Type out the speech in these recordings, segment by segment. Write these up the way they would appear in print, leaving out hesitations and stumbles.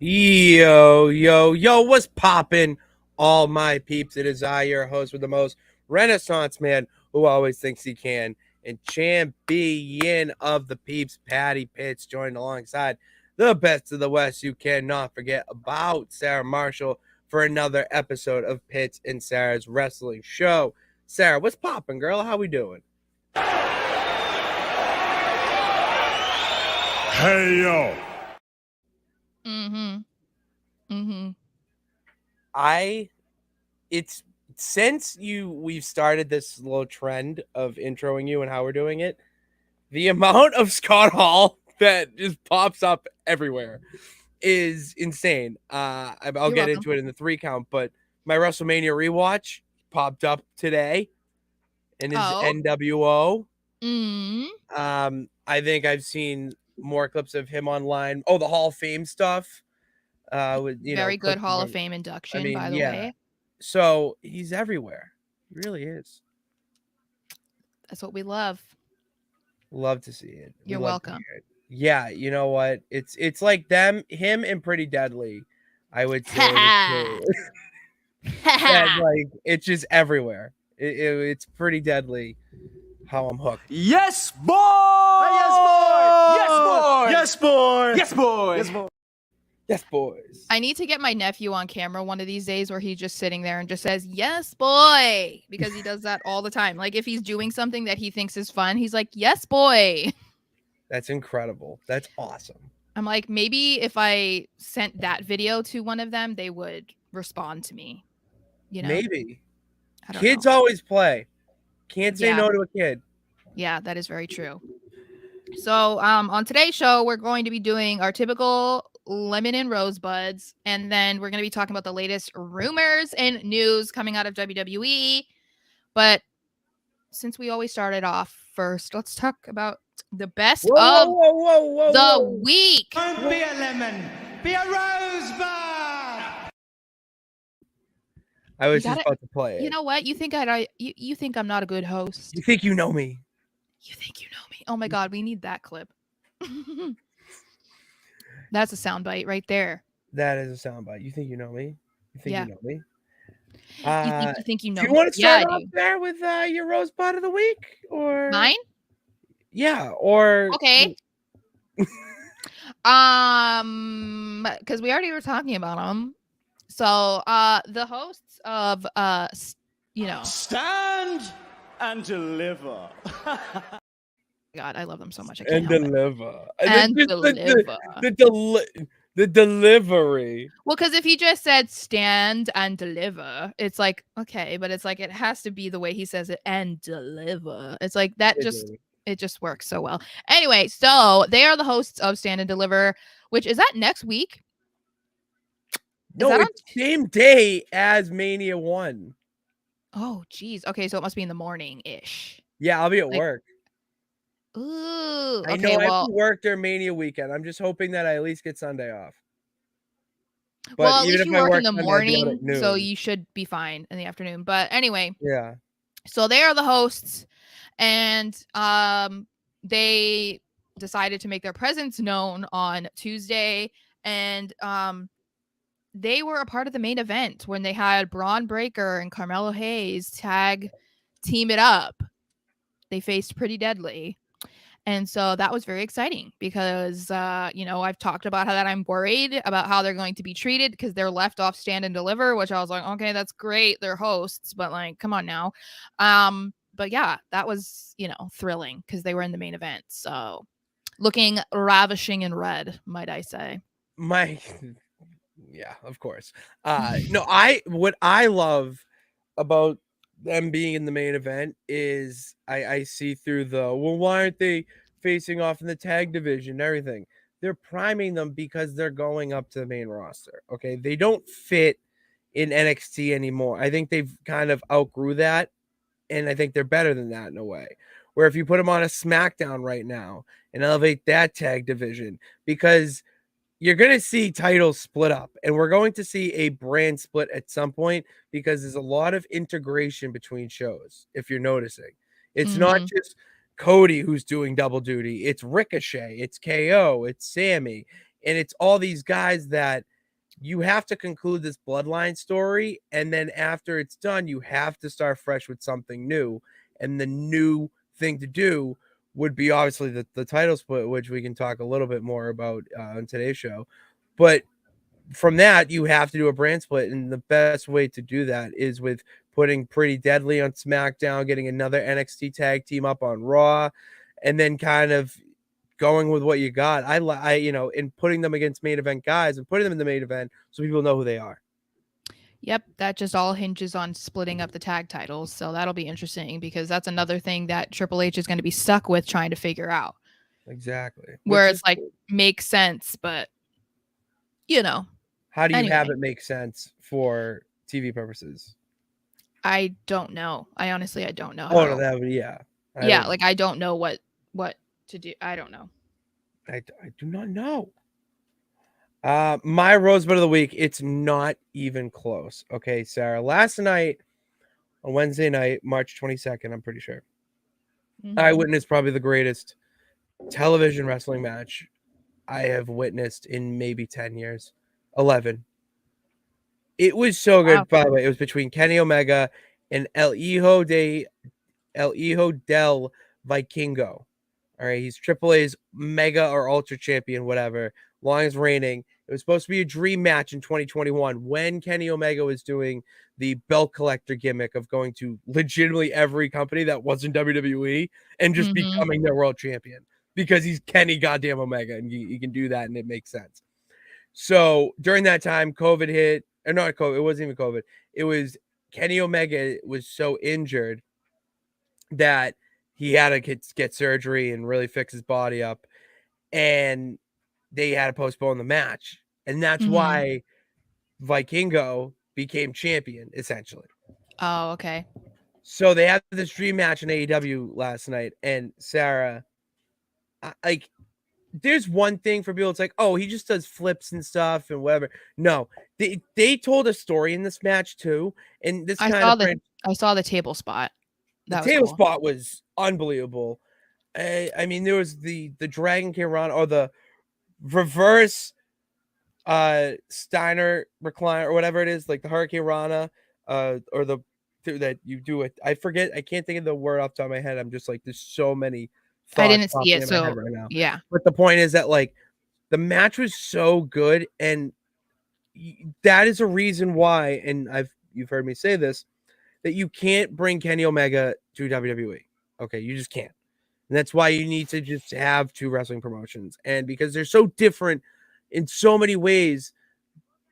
Yo, what's poppin', all my peeps? It is I, your host with the most Renaissance man who always thinks he can, and champion of the peeps, Patty Pitts, joined alongside the best of the West. You cannot forget about Sara Marshall for another episode of Pitts and Sara's Wrestling Show. Sara, what's poppin', girl? How we doing? Hey, yo. It's since we've started this little trend of introing you and how we're doing it, the amount of Scott Hall that just pops up everywhere is insane. I'll get into it in the 3 count, but my WrestleMania rewatch popped up today and his NWO. I think I've seen more clips of him online. Oh, the Hall of Fame stuff. With very good Hall of Fame induction, by the way. So he's everywhere. He really is. That's what we love. Love to see it. You're welcome. Yeah, you know what? It's like him and Pretty Deadly. I would say like it's just everywhere. It's Pretty Deadly. How I'm hooked. Yes, boy! Yes, boy! Yes, boy! Yes, boy! Yes, boy! Yes, boy! Yes, boys. I need to get my nephew on camera one of these days where he's just sitting there and just says, yes, boy, because he does that all the time. Like if he's doing something that he thinks is fun, he's like, yes, boy. That's incredible. That's awesome. I'm like, maybe if I sent that video to one of them, they would respond to me. You know? Maybe. Kids always play. Can't say no to a kid. Yeah, that is very true. So on today's show, we're going to be doing our typical lemon and rosebuds, and then we're going to be talking about the latest rumors and news coming out of WWE. But since we always started off first, let's talk about the best of the week. Don't be a lemon, be a rosebud. I was just about to play it. You know what? You think you think I'm not a good host? You think you know me? You think you know me? Oh my God, we need that clip. That's a soundbite right there. That is a soundbite. You think you know me? You think you know me? You think you know me? Do you want to start off there with your rosebud of the week, or mine? Yeah, or okay. Because we already were talking about them. So the hosts of Stand and Deliver. God, I love them so much. I can't deliver. The delivery. Well, because if he just said stand and deliver, it's like, okay, but it's like it has to be the way he says it and deliver. It's like that it just works so well. Anyway, so they are the hosts of Stand and Deliver, which is that next week? No, it's same day as Mania 1. Oh, geez. Okay, so it must be in the morning-ish. Yeah, I'll be at work. Ooh, I know I have to work during Mania weekend. I'm just hoping that I at least get Sunday off. But well, at least you work in the morning, so you should be fine in the afternoon. But anyway, yeah. So they are the hosts, and they decided to make their presence known on Tuesday, and they were a part of the main event when they had Braun Breaker and Carmelo Hayes tag team it up. They faced Pretty Deadly. And so that was very exciting because, I've talked about that I'm worried about how they're going to be treated because they're left off Stand and Deliver, which I was like, okay, that's great. They're hosts, but like, come on now. But yeah, that was, thrilling because they were in the main event. So looking ravishing in red, might I say. Yeah, of course. What I love about them being in the main event is I see through why aren't they facing off in the tag division and everything? They're priming them because they're going up to the main roster. Okay, they don't fit in NXT anymore. I think they've kind of outgrew that, and I think they're better than that in a way. Where if you put them on a SmackDown right now and elevate that tag division, because you're going to see titles split up, and we're going to see a brand split at some point because there's a lot of integration between shows. If you're noticing, it's not just Cody who's doing double duty. It's Ricochet, it's KO, it's Sammy, and it's all these guys that you have to conclude this bloodline story, and then after it's done, you have to start fresh with something new. And the new thing to do would be obviously the title split, which we can talk a little bit more about on today's show. But from that, you have to do a brand split, and the best way to do that is with putting Pretty Deadly on SmackDown, getting another NXT tag team up on Raw, and then kind of going with what you got. I and putting them against main event guys and putting them in the main event so people know who they are. Yep, that just all hinges on splitting up the tag titles. So that'll be interesting because that's another thing that Triple H is going to be stuck with trying to figure out. Exactly. Where it's like makes sense, but how do you have anyway. it make sense for TV purposes? I don't know. I don't know. Oh, no, that would, yeah. I don't know what to do. I don't know. I do not know. My Rosebud of the week, it's not even close. Okay, Sarah. Last night, on Wednesday night, March 22nd, I'm pretty sure, I witnessed probably the greatest television wrestling match I have witnessed in maybe 10 years. 11. It was so good, Wow. by the way. It was between Kenny Omega and El Hijo del Vikingo. All right, he's Triple A's Mega or Ultra Champion, whatever, longest reigning. It was supposed to be a dream match in 2021 when Kenny Omega was doing the belt collector gimmick of going to legitimately every company that wasn't WWE and just becoming their world champion because he's Kenny goddamn Omega and he can do that and it makes sense. So during that time, COVID hit, or not COVID, it wasn't even COVID. It was Kenny Omega was so injured that he had to get surgery and really fix his body up. And they had to postpone the match. And that's why Vikingo became champion, essentially. Oh, okay. So they had this dream match in AEW last night. And Sarah, there's one thing for people. It's like, oh, he just does flips and stuff and whatever. No, they told a story in this match too. And this I saw the table spot. The table spot was unbelievable. I mean, there was the Dragon Kirana or the reverse Steiner recliner or whatever it is, like the Hurricane Rana, or the that you do it. I forget. I can't think of the word off the top of my head. I'm just like, there's so many thoughts I didn't see it, in my head so right now. yeah. But the point is that like the match was so good, and that is a reason why. And you've heard me say this, that you can't bring Kenny Omega to WWE. Okay, you just can't. And that's why you need to just have two wrestling promotions. And because they're so different in so many ways,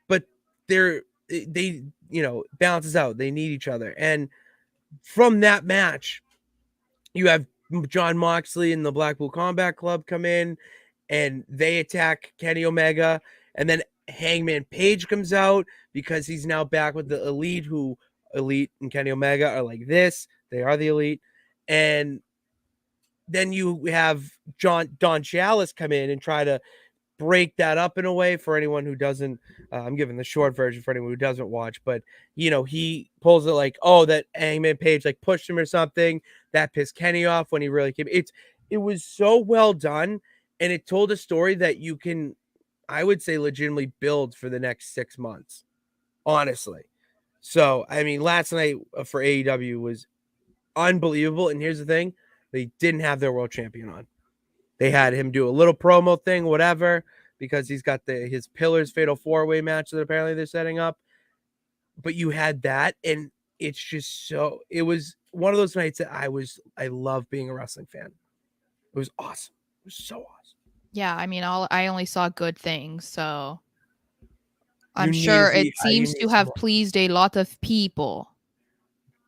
but they balances out. They need each other. And from that match, you have John Moxley and the Blackpool Combat Club come in and they attack Kenny Omega. And then Hangman Page comes out because he's now back with the Elite, who Elite and Kenny Omega are like this. They are the Elite. And then you have Don Chalice come in and try to break that up in a way for anyone who doesn't. I'm giving the short version for anyone who doesn't watch, but he pulls it like, oh, that Hangman Page like pushed him or something that pissed Kenny off when he really came. It was so well done, and it told a story that you can, I would say, legitimately build for the next 6 months, honestly. So I mean, last night for AEW was unbelievable, and here's the thing: they didn't have their world champion on. They had him do a little promo thing, whatever, because he's got his Pillars Fatal 4-Way match that apparently they're setting up. But you had that, and it's just it was one of those nights that I love being a wrestling fan. It was awesome. It was so awesome. Yeah, I mean, I only saw good things, so I'm sure it seems to have pleased a lot of people.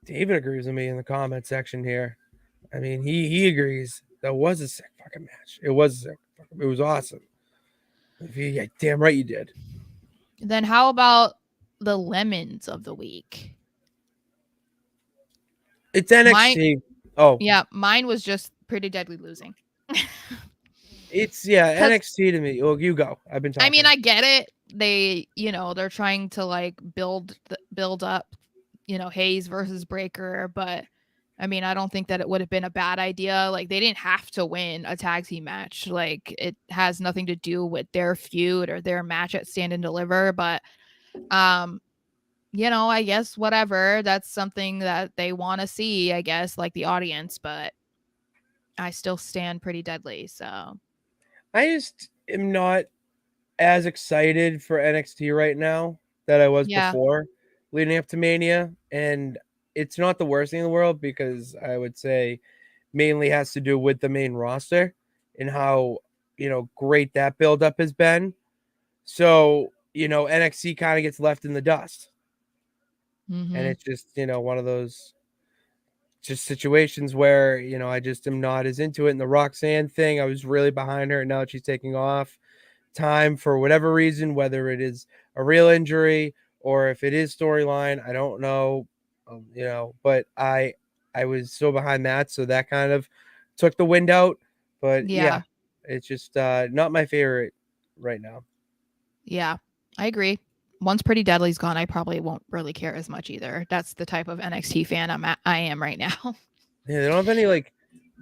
David agrees with me in the comment section here. I mean, he agrees. That was a sick fucking match. It was sick. It was awesome. Yeah, damn right you did. Then how about the lemons of the week? It's NXT. Yeah, mine was just Pretty Deadly losing. It's NXT to me. Well, you go. I've been talking. I mean, I get it. They, they're trying to like build up, Hayes versus Breaker, but I mean, I don't think that it would have been a bad idea. Like, they didn't have to win a tag team match. Like, it has nothing to do with their feud or their match at Stand and Deliver. But, I guess whatever. That's something that they want to see, I guess, like the audience. But I still stand Pretty Deadly. So, I just am not as excited for NXT right now that I was yeah. before leading up to Mania. And it's not the worst thing in the world because I would say mainly has to do with the main roster and how, great that buildup has been. So, NXT kind of gets left in the dust. And Mm-hmm. it's just, one of those just situations where, I just am not as into it. And the Roxanne thing, I was really behind her. And now she's taking off time for whatever reason, whether it is a real injury or if it is storyline, I don't know. But I was so behind that, so that kind of took the wind out. But yeah, Yeah. it's just not my favorite right now. Yeah. I agree. Once Pretty Deadly's gone, I probably won't really care as much either. That's the type of NXT fan I am right now. Yeah, they don't have any like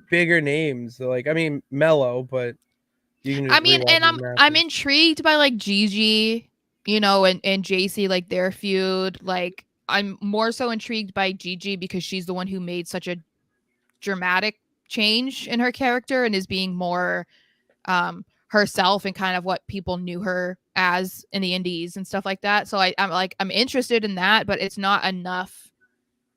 bigger names. Like, I mean, Mello, but you can I just mean, rewatch and his I'm matches. intrigued by like Gigi, and JC, like their feud. Like, I'm more so intrigued by Gigi because she's the one who made such a dramatic change in her character and is being more herself and kind of what people knew her as in the indies and stuff like that. So I'm interested in that, but it's not enough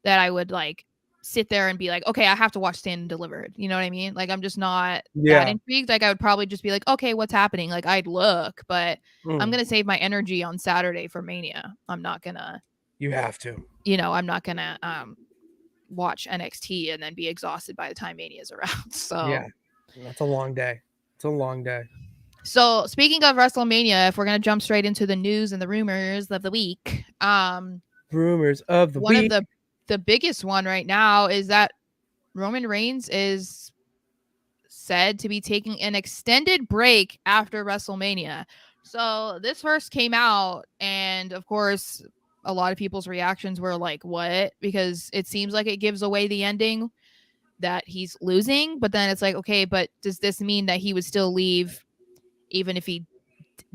that I would like sit there and be like, okay, I have to watch Stand and Delivered. You know what I mean? Like, I'm just not that Yeah. intrigued. Like, I would probably just be like, okay, what's happening? Like, I'd look, but I'm Mm, gonna save my energy on Saturday for Mania. I'm not gonna, you have to. I'm not gonna watch NXT and then be exhausted by the time Mania is around. So Yeah. That's a long day. It's a long day. So speaking of WrestleMania, if we're gonna jump straight into the news and the rumors of the week, Rumors of the one of week. the biggest one right now is that Roman Reigns is said to be taking an extended break after WrestleMania. So this first came out, and of course, a lot of people's reactions were like, "What?" Because it seems like it gives away the ending that he's losing. But then it's like, okay, but does this mean that he would still leave even if he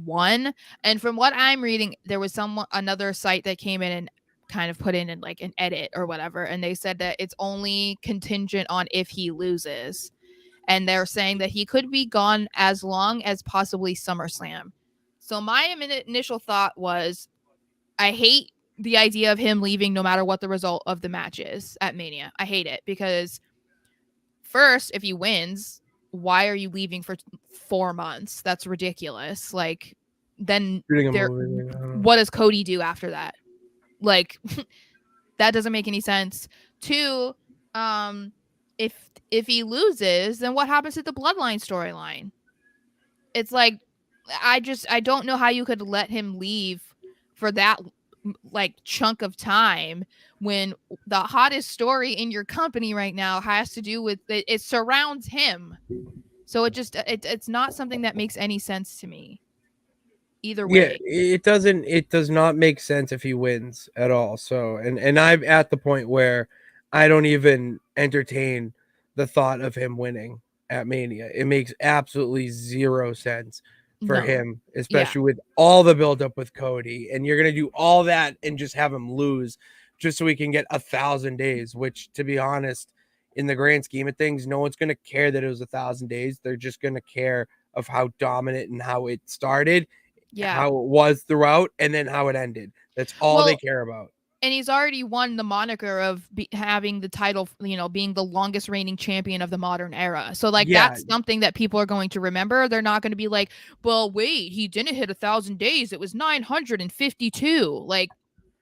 won? And from what I'm reading, there was another site that came in and kind of put in like an edit or whatever, and they said that it's only contingent on if he loses, and they're saying that he could be gone as long as possibly SummerSlam. So my initial thought was, I hate the idea of him leaving no matter what the result of the match is at Mania. I hate it because first, if he wins, why are you leaving for 4 months? That's ridiculous. Like, then Shooting a movie. I don't know. what does Cody do after that? Like, that doesn't make any sense. Two, if he loses, then what happens to the bloodline storyline? It's like, I don't know how you could let him leave for that like chunk of time when the hottest story in your company right now has to do with it surrounds him. So it's not something that makes any sense to me either Yeah, way. it does not make sense if he wins at all. So and I'm at the point where I don't even entertain the thought of him winning at Mania. It makes absolutely zero sense for No. him, Yeah. especially with all the buildup with Cody. And you're gonna do all that and just have him lose just so we can get 1,000 days, which to be honest, in the grand scheme of things, no one's gonna care that it was 1,000 days. They're just gonna care of how dominant and how it started, Yeah. how it was throughout, and then how it ended. That's all they Well, care about. and he's already won the moniker of having the title, being the longest reigning champion of the modern era. So, like, Yeah, that's something that people are going to remember. They're not going to be like, well, wait, he didn't hit 1,000 days. It was 952. Like,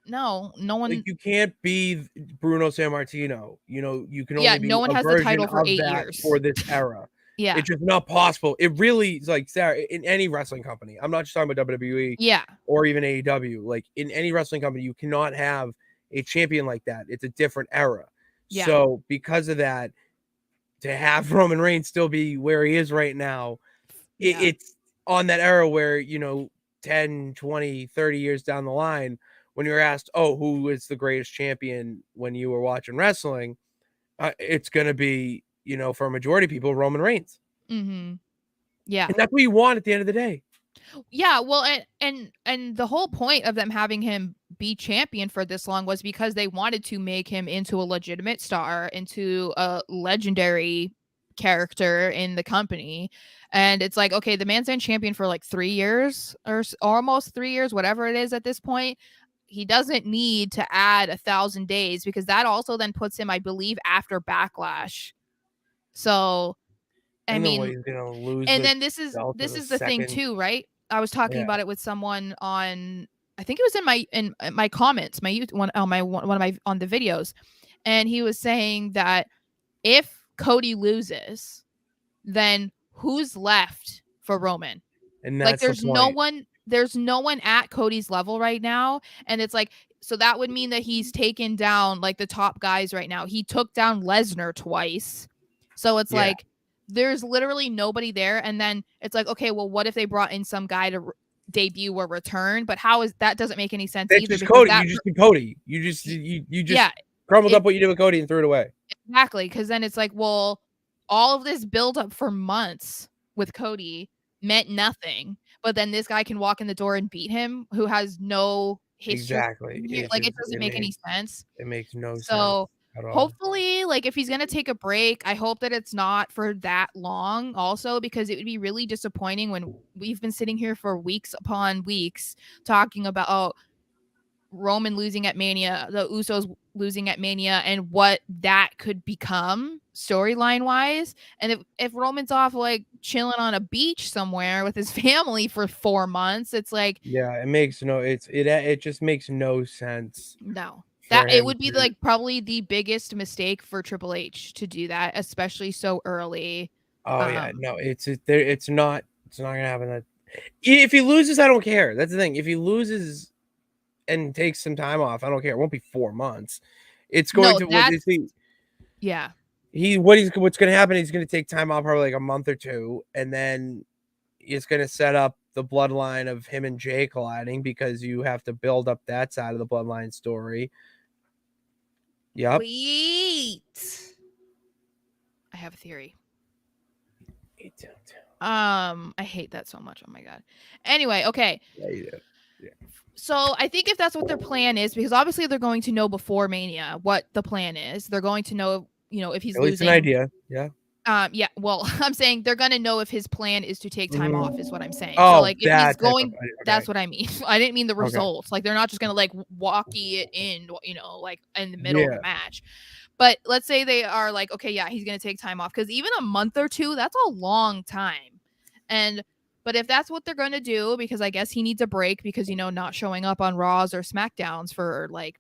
no like one, you can't be Bruno Sammartino. You can yeah, only no be one a has the version title for of 8 that years. for this era. Yeah. It's just not possible. It really is like Sarah in any wrestling company. I'm not just talking about WWE Yeah. or even AEW. Like in any wrestling company, you cannot have a champion like that. It's a different era. Yeah. So because of that, to have Roman Reigns still be where he is right now, Yeah. it's on that era where 10, 20, 30 years down the line, when you're asked, oh, who is the greatest champion when you were watching wrestling, it's gonna be, for a majority of people, Roman Reigns. Mm-hmm. Yeah. And that's what you want at the end of the day. Yeah, well, and the whole point of them having him be champion for this long was because they wanted to make him into a legitimate star, into a legendary character in the company. And it's like, okay, the man's been champion for like 3 years or almost 3 years, whatever it is at this point. He doesn't need to add 1,000 days because that also then puts him, I believe, after Backlash. So, I And then mean, he's gonna lose and the then this is belt in the the thing second. too, right? I was talking Yeah. about it with someone on, I think it was in my comments, my one on my one of my on the videos, and he was saying that if Cody loses, then who's left for Roman? And Like that's the point. there's no one at Cody's level right now, and it's like, so that would mean that he's taken down like the top guys right now. He took down Lesnar twice. So it's Yeah. like there's literally nobody there, and then it's like, okay, well, what if they brought in some guy to debut or return? But how is that? Doesn't make any sense That's either, just because Cody. that You just did Cody. You just yeah, crumbled it- up what you did with Cody and threw it away. exactly, because then it's like, well, all of this build up for months with Cody meant nothing, but then this guy can walk in the door and beat him, who has no history. Exactly. Like, it doesn't make any sense. It makes no sense So at all. hopefully, like, if he's gonna take a break, I hope that it's not for that long also, because it would be really disappointing when we've been sitting here for weeks upon weeks talking about Roman losing at Mania, the Usos losing at Mania, and what that could become storyline wise. And if Roman's off like chilling on a beach somewhere with his family for 4 months, it's like, Yeah, it just makes no sense. no. for That it him would be to- like probably the biggest mistake for Triple H to do that, especially so early. Oh yeah, no, it's not gonna happen. That if he loses, I don't care. That's the thing. If he loses and takes some time off, I don't care. It won't be 4 months. It's going No, to that's yeah. what's gonna happen. He's gonna take time off probably like a month or two, and then it's gonna set up the bloodline of him and Jay colliding because you have to build up that side of the bloodline story. Yep. Wait. I have a theory. Me too. I hate that so much. Oh my god. Anyway, okay. Yeah, you do. So I think if that's what their plan is, because obviously they're going to know before Mania what the plan is. They're going to know, if he's At least losing. an idea. Yeah. Yeah. Well, I'm saying they're gonna know if his plan is to take time off, is what I'm saying. Oh, so like if he's that type of- going, okay. that's what I mean. I didn't mean the Okay. results. Like they're not just gonna like walkie it in, like in the middle of Yeah. the match. But let's say they are like, okay, yeah, he's gonna take time off, because even a month or two, that's a long time. But if that's what they're gonna do, because I guess he needs a break, because not showing up on Raws or SmackDowns for like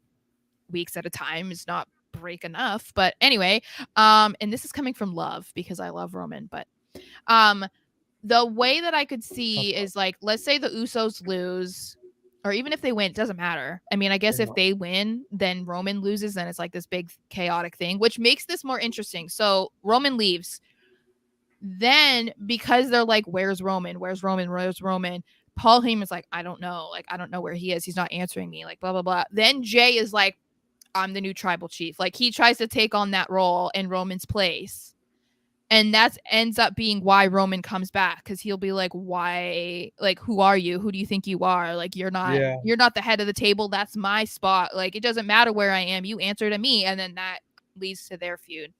weeks at a time is not break enough. But anyway, and this is coming from love, because I love Roman, but the way that I could see is like, let's say the Usos lose, or even if they win, it doesn't matter. I mean, I guess if they win, then Roman loses, then it's like this big chaotic thing, which makes this more interesting. So Roman leaves. Then, because they're like, where's Roman? Where's Roman? Where's Roman? Paul Heyman's like, I don't know. Like, I don't know where he is. He's not answering me. Like, blah, blah, blah. Then Jay is like, I'm the new tribal chief. Like, he tries to take on that role in Roman's place. And that ends up being why Roman comes back, because he'll be like, why? Like, who are you? Who do you think you are? Like, you're not the head of the table. That's my spot. Like, it doesn't matter where I am. You answer to me. And then that leads to their feud.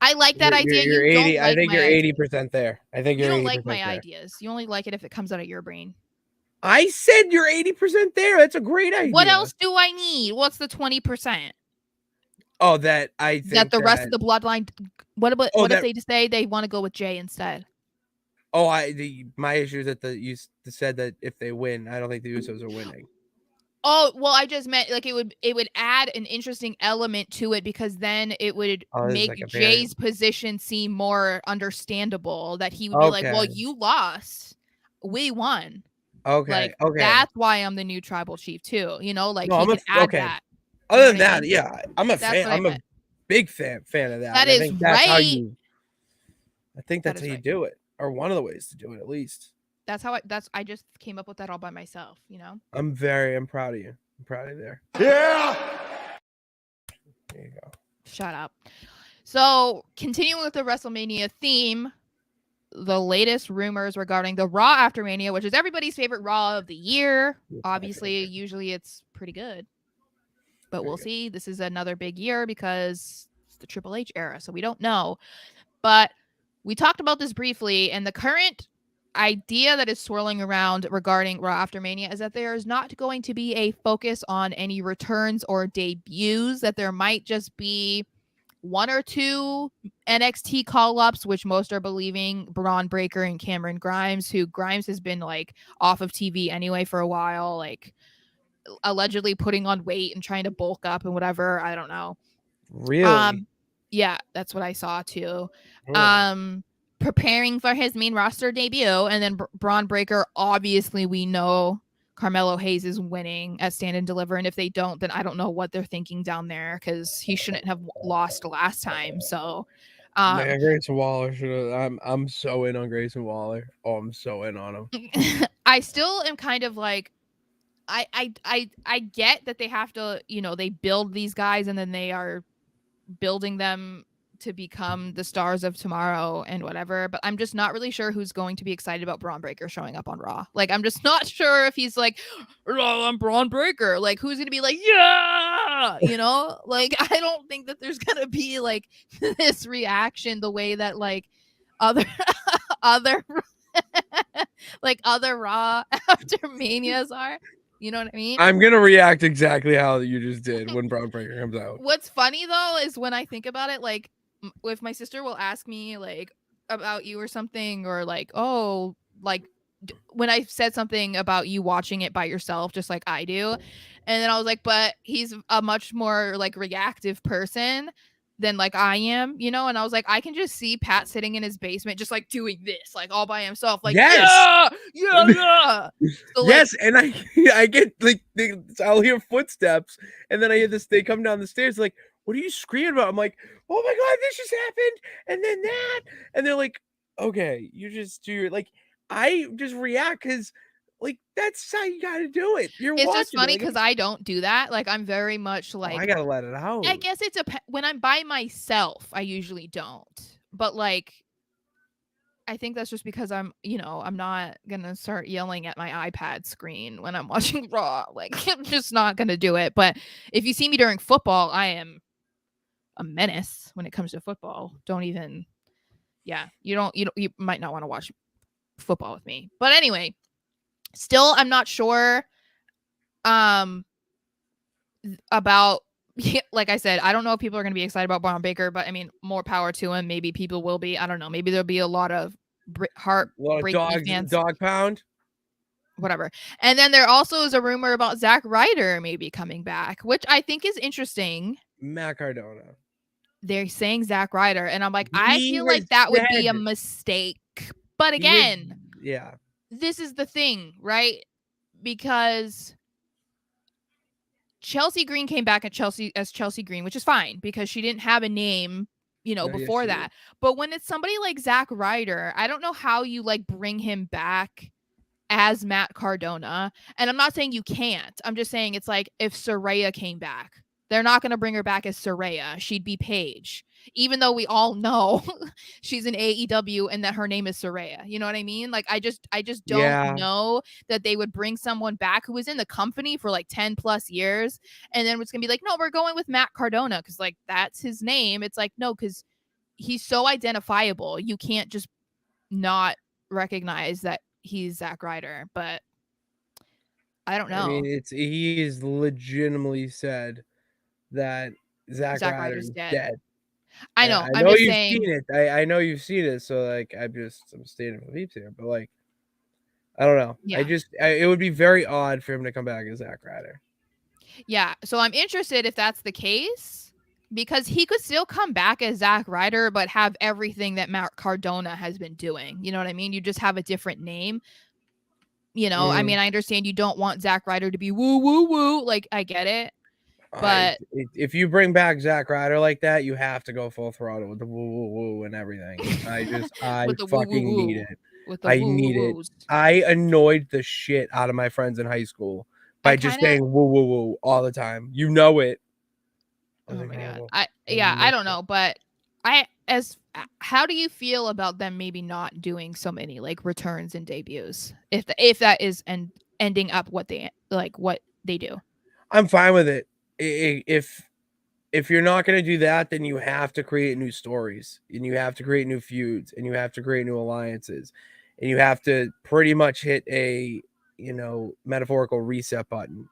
I like that idea. You're You 80. don't like I think my you're ideas. 80% there. I think You you're don't 80% like my there. ideas. You only like it if it comes out of your brain. I said you're 80% there. That's a great idea. What else do I need? What's the 20%? Oh, that I think That the rest of the bloodline. What if they just say they want to go with Jay instead? Oh, my issue is that you said that if they win, I don't think the Usos are winning. Oh, well, I just meant like it would add an interesting element to it, because then it would make like a Jay's position seem more understandable, that he would be like, well, you lost. We won. Okay. Like, okay. that's why I'm the new tribal chief too. Like, No, he could add that. Other than that, yeah, I'm a fan. I'm a big fan of that. That I is think that's how right. I think that's how you do it, or one of the ways to do it, at least. That's how I just came up with that all by myself. I'm proud of you. I'm proud of you there. Yeah. There you go. Shut up. So, continuing with the WrestleMania theme, the latest rumors regarding the Raw after Mania, which is everybody's favorite Raw of the year. Obviously, usually it's pretty good. But we'll see. This is another big year because it's the Triple H era, so we don't know. But we talked about this briefly, and the current idea that is swirling around regarding Raw after Mania is that there is not going to be a focus on any returns or debuts, that there might just be one or two NXT call-ups, which most are believing Braun Breaker and Cameron Grimes, who Grimes has been like off of TV anyway for a while, like allegedly putting on weight and trying to bulk up and whatever. I don't know. Really? Yeah, that's what I saw too. Oh. Preparing for his main roster debut, and then Braun Breaker, obviously we know Carmelo Hayes is winning at Stand and Deliver, and if they don't, then I don't know what they're thinking down there, because he shouldn't have lost last time. So Man, Grayson Waller should have. I'm so in on Grayson Waller. Oh, I'm so in on him. I still am kind of like, I get that they have to, they build these guys and then they are building them to become the stars of tomorrow and whatever, but I'm just not really sure who's going to be excited about Braun Breaker showing up on Raw. Like, I'm just not sure if he's like, oh, I'm Braun Breaker. Like, who's gonna be like, yeah, like, I don't think that there's gonna be like this reaction the way that like other other like other Raw after Manias are. You know what I mean? I'm gonna react exactly how you just did when Braun Breaker comes out. What's funny though is when I think about it, like if my sister will ask me like about you or something, or like, oh, like when I said something about you watching it by yourself, just like I do, and then I was like, but he's a much more like reactive person than like I am, and I was like, I can just see Pat sitting in his basement just like doing this, like all by himself, like, yes, yeah. So, yes, and I get like I'll hear footsteps, and then I hear this. They come down the stairs, like, what are you screaming about? I'm like, oh my god, this just happened, and then that, and they're like, okay, you just do your like. I just react because, like, that's how you got to do it. You're it's watching just funny it, because I don't do that. Like, I'm very much like, I gotta let it out. I guess it's when I'm by myself, I usually don't. But like, I think that's just because I'm not gonna start yelling at my iPad screen when I'm watching Raw. Like, I'm just not gonna do it. But if you see me during football, I am a menace when it comes to football. Don't even, yeah, you might not want to watch football with me. But anyway, still, I'm not sure about, like I said, I don't know if people are going to be excited about Braun Breaker, but I mean, more power to him. Maybe people will be. I don't know. Maybe there'll be a lot of heartbreaking fans. Dog pound. Whatever. And then there also is a rumor about Zack Ryder maybe coming back, which I think is interesting. Matt Cardona. They're saying Zack Ryder, and I'm like, I feel like that would be a mistake. But again, yeah, this is the thing, right? Because Chelsea Green came back as Chelsea Green, which is fine because she didn't have a name, before that. But when it's somebody like Zack Ryder, I don't know how you like bring him back as Matt Cardona. And I'm not saying you can't. I'm just saying it's like if Saraya came back, they're not going to bring her back as Saraya. She'd be Paige, even though we all know she's in AEW and that her name is Saraya. You know what I mean? Like, I just don't know that they would bring someone back who was in the company for like 10 plus years. And then it's going to be like, no, we're going with Matt Cardona because like that's his name. It's like, no, because he's so identifiable. You can't just not recognize that he's Zack Ryder. But I don't know. I mean, he is legitimately said that Zack Ryder's dead. I know. I know you've seen it. I know you've seen it. So like, I'm stating for peeps here. But like, I don't know. Yeah. It would be very odd for him to come back as Zack Ryder. Yeah. So I'm interested if that's the case, because he could still come back as Zack Ryder, but have everything that Matt Cardona has been doing. You know what I mean? You just have a different name. I mean, I understand you don't want Zack Ryder to be woo, woo, woo. Like, I get it. But if you bring back Zack Ryder like that, you have to go full throttle with the woo, woo, woo and everything. I fucking need it. I need it. I annoyed the shit out of my friends in high school by just saying woo, woo, woo all the time. You know it. Oh my god. Yeah, I don't know, but how do you feel about them maybe not doing so many like returns and debuts if that is ending up what they do? I'm fine with it. If you're not going to do that, then you have to create new stories, and you have to create new feuds, and you have to create new alliances, and you have to pretty much hit a metaphorical reset button.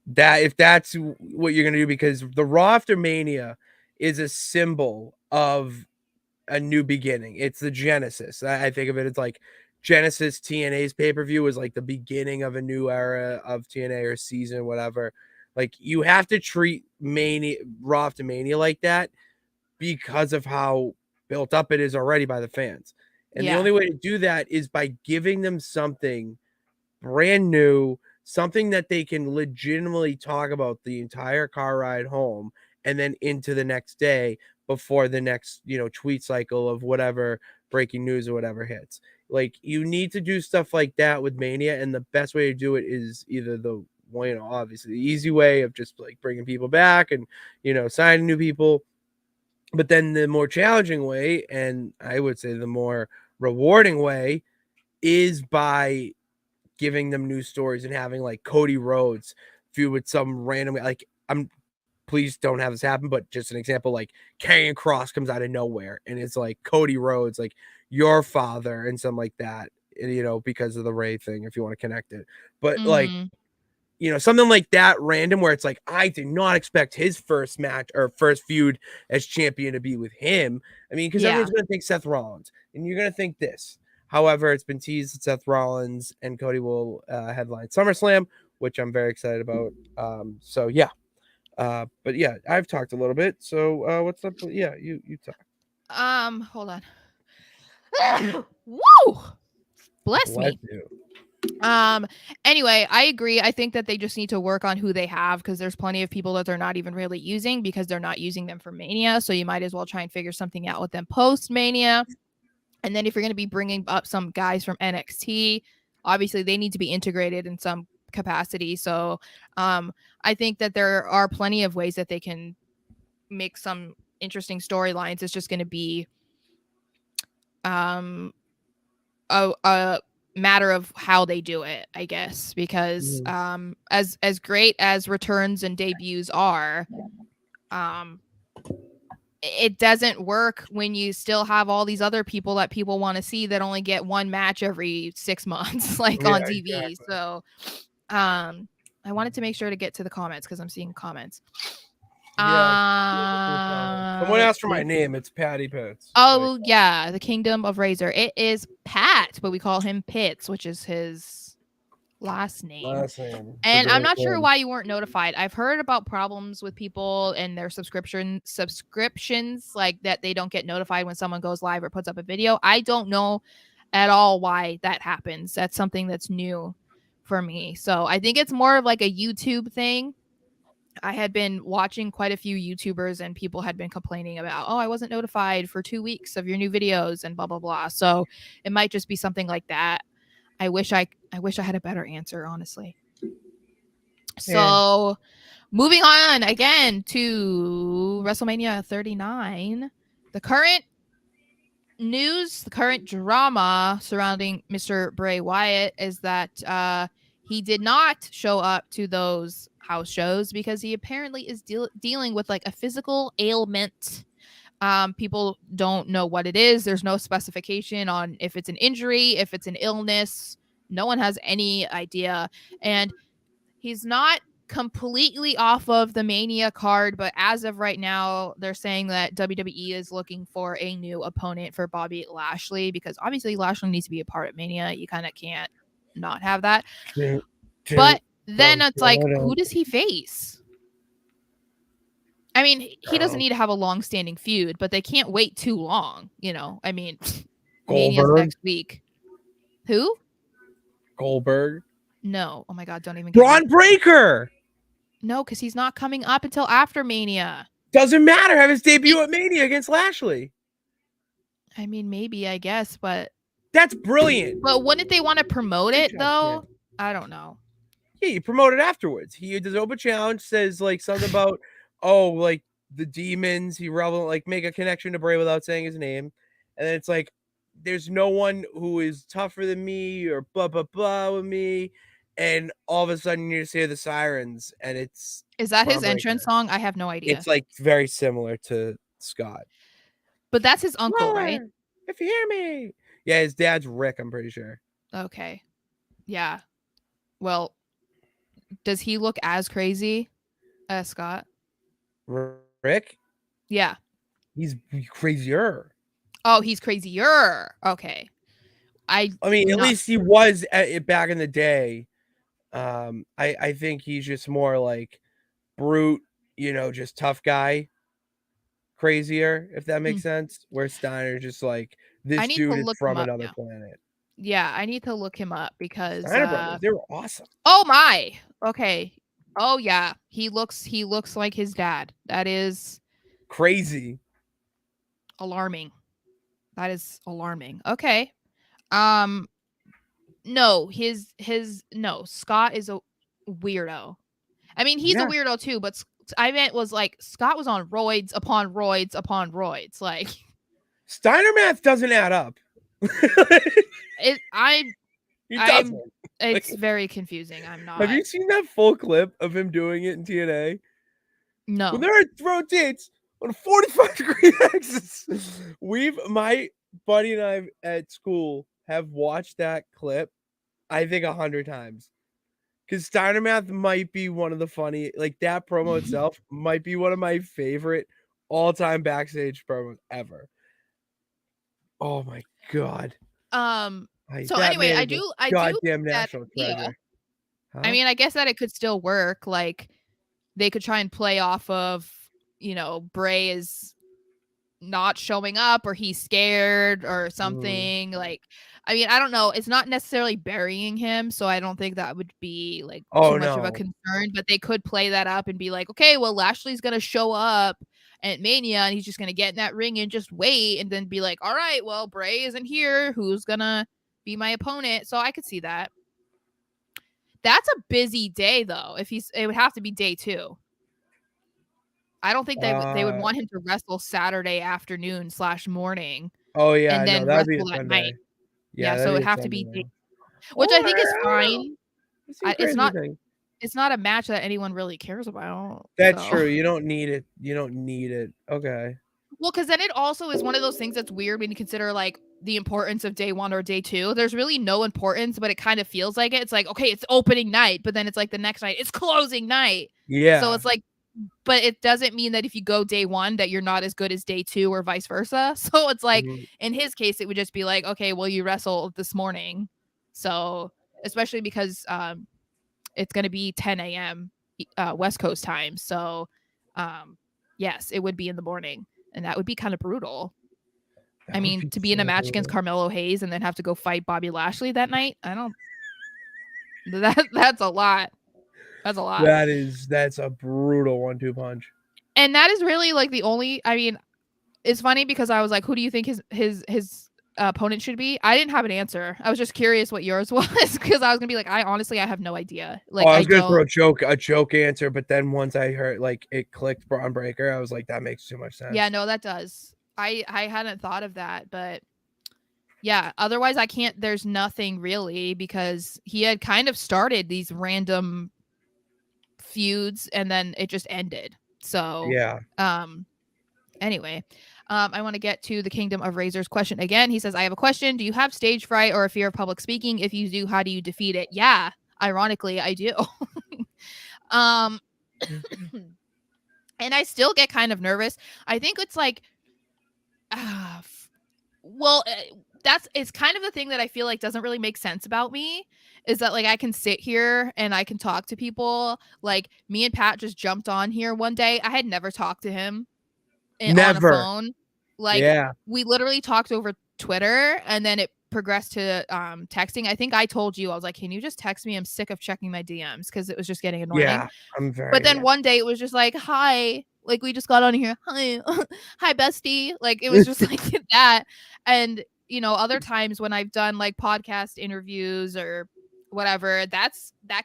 That if that's what you're going to do, because the Raw after Mania is a symbol of a new beginning. It's the Genesis. I think of it as like Genesis TNA's pay-per-view was like the beginning of a new era of TNA or season, whatever. Like you have to treat Mania Raw after Mania like that because of how built up it is already by the fans. And the Yeah. only way to do that is by giving them something brand new, something that they can legitimately talk about the entire car ride home and then into the next day before the next, tweet cycle of whatever breaking news or whatever hits. Like you need to do stuff like that with Mania, and the best way to do it is either the obviously the easy way of just like bringing people back and signing new people, but then the more challenging way, and I would say the more rewarding way, is by giving them news stories and having like Cody Rhodes feud with some random, like, please don't have this happen, but just an example, like Karrion Kross comes out of nowhere and it's like Cody Rhodes, like your father and something like that, and, because of the Ray thing, if you want to connect it. But like, Mhm. Something like that random where it's like, I did not expect his first match or first feud as champion to be with him. I mean, because Yeah. everyone's going to think Seth Rollins and you're going to think this. However, it's been teased that Seth Rollins and Cody will headline SummerSlam, which I'm very excited about. So yeah. But yeah, I've talked a little bit. So what's up? Yeah, you talk. Hold on. Woo! Bless me. You. Anyway, I agree. I think that they just need to work on who they have, because there's plenty of people that they're not even really using because they're not using them for Mania. So you might as well try and figure something out with them post Mania. And then if you're going to be bringing up some guys from NXT, obviously they need to be integrated in some capacity. So I think that there are plenty of ways that they can make some interesting storylines. It's just going to be a matter of how they do it, I guess, because as great as returns and debuts are, it doesn't work when you still have all these other people that people want to see that only get one match every 6 months, like on TV. Exactly. So I wanted to make sure to get to the comments because I'm seeing comments. Yeah. Someone asked for my name. It's Patty Pitts. Oh, like, yeah, the Kingdom of Razor. It is Pat, but we call him Pitts, which is his last name. And I'm not sure why you weren't notified. I've heard about problems with people and their subscriptions, like that they don't get notified when someone goes live or puts up a video. I don't know at all why that happens. That's something that's new for me. So I think it's more of like a YouTube thing. I had been watching quite a few YouTubers and people had been complaining about, I wasn't notified for 2 weeks of your new videos and blah, blah, blah. So it might just be something like that. I wish I had a better answer, honestly. So moving on again to WrestleMania 39, the current news, the current drama surrounding Mr. Bray Wyatt is that he did not show up to those house shows because he apparently is dealing with like a physical ailment. People don't know what it is. There's no specification on if it's an injury, if it's an illness. No one has any idea. And he's not completely off of the Mania card, but as of right now, they're saying that WWE is looking for a new opponent for Bobby Lashley, because obviously Lashley needs to be a part of Mania. You kind of can't not have that. But then it's like, who does he face? I mean, he doesn't need to have a long-standing feud, but they can't wait too long, I mean, Mania's next week. Who? Goldberg. No. Oh my God, don't even. Braun Breaker. No, because he's not coming up until after Mania. Doesn't matter. Have his debut at Mania against Lashley. I mean, maybe, I guess, but that's brilliant. But wouldn't they want to promote it though? I don't know. Yeah, you promote it afterwards. He does open challenge, says like something about, like the demons. He relevant like make a connection to Bray without saying his name, and then it's like there's no one who is tougher than me or blah blah blah with me, and all of a sudden you just hear the sirens, and it's Is that his Braun entrance Breaker. song? I have no idea. It's like very similar to Scott. But that's his uncle, right? Lower, if you hear me. Yeah, his dad's Rick, I'm pretty sure. Okay. Yeah. Well, does he look as crazy as Scott? Rick? Yeah. He's crazier. Oh, he's crazier. Okay. I mean, at least he was back in the day. I think he's just more like brute, just tough guy, crazier, if that makes sense. Where Steiner's just like this dude is from another planet. Yeah, I need to look him up because Steiner brothers, they were awesome. Oh my. Okay. Oh yeah. He looks like his dad. That is crazy. Alarming. That is alarming. Okay. No, no, Scott is a weirdo. I mean, he's a weirdo too, but I meant was like Scott was on roids upon roids upon roids. Like Steiner math doesn't add up. It's very confusing. I'm not. Have you seen that full clip of him doing it in TNA? No. When there are rotates on a 45-degree axis. My buddy and I at school have watched that clip, I think 100 times. Because Steiner Math might be one of the funny, like that promo itself might be one of my favorite all-time backstage promos ever. Oh my god. So anyway, I do goddamn national treasure. Huh? I mean, I guess that it could still work. Like they could try and play off of, Bray is not showing up or he's scared or something. Like, I mean, I don't know. It's not necessarily burying him, so I don't think that would be like too much of a concern. But they could play that up and be like, okay, well, Lashley's gonna show up at Mania and he's just gonna get in that ring and just wait, and then be like, all right, well, Bray isn't here. Who's gonna be my opponent? So I could see that. That's a busy day though. It would have to be day 2. I don't think they would want him to wrestle Saturday afternoon / morning. Oh yeah, and then wrestle that night. Yeah, so it would have to be day, which I think is fine. It's not a match that anyone really cares about. That's true. You don't need it. Okay. Well, because then it also is one of those things that's weird when you consider like the importance of day 1 or day 2. There's really no importance, but it kind of feels like it. It's like, okay, it's opening night, but then it's like the next night, it's closing night. Yeah. So it's like, but it doesn't mean that if you go day 1 that you're not as good as day 2 or vice versa. So it's like, in his case, it would just be like, okay, well, you wrestled this morning. So especially because it's going to be 10 a.m. West Coast time. So yes, it would be in the morning. And that would be kind of brutal. I mean, to be in a match against Carmelo Hayes and then have to go fight Bobby Lashley that night. That's a lot. That's a lot. That's a brutal 1-2 punch. And that is really like the only, I mean, it's funny because I was like, who do you think his opponent should be? I didn't have an answer. I was just curious what yours was because I was gonna be like, I have no idea. Like, I was gonna throw a joke answer, but then once I heard like it clicked Braun Breaker, I was like, that makes too much sense. Yeah, no, that does. I hadn't thought of that, but yeah, otherwise I can't. There's nothing really because he had kind of started these random feuds and then it just ended. So yeah. Anyway, I want to get to the Kingdom of Razor's question again. He says, I have a question. Do you have stage fright or a fear of public speaking? If you do, how do you defeat it? Yeah, ironically, I do. And I still get kind of nervous. I think it's like, it's kind of the thing that I feel like doesn't really make sense about me is that like I can sit here and I can talk to people. Like me and Pat just jumped on here one day. I had never talked to him on a phone. Like we literally talked over Twitter and then it progressed to texting. I think I told you, I was like, can you just text me? I'm sick of checking my DMs because it was just getting annoying. Yeah, but then one day it was just like, hi. Like we just got on here. Hi. Hi, bestie. Like it was just like that. And other times when I've done like podcast interviews or whatever, that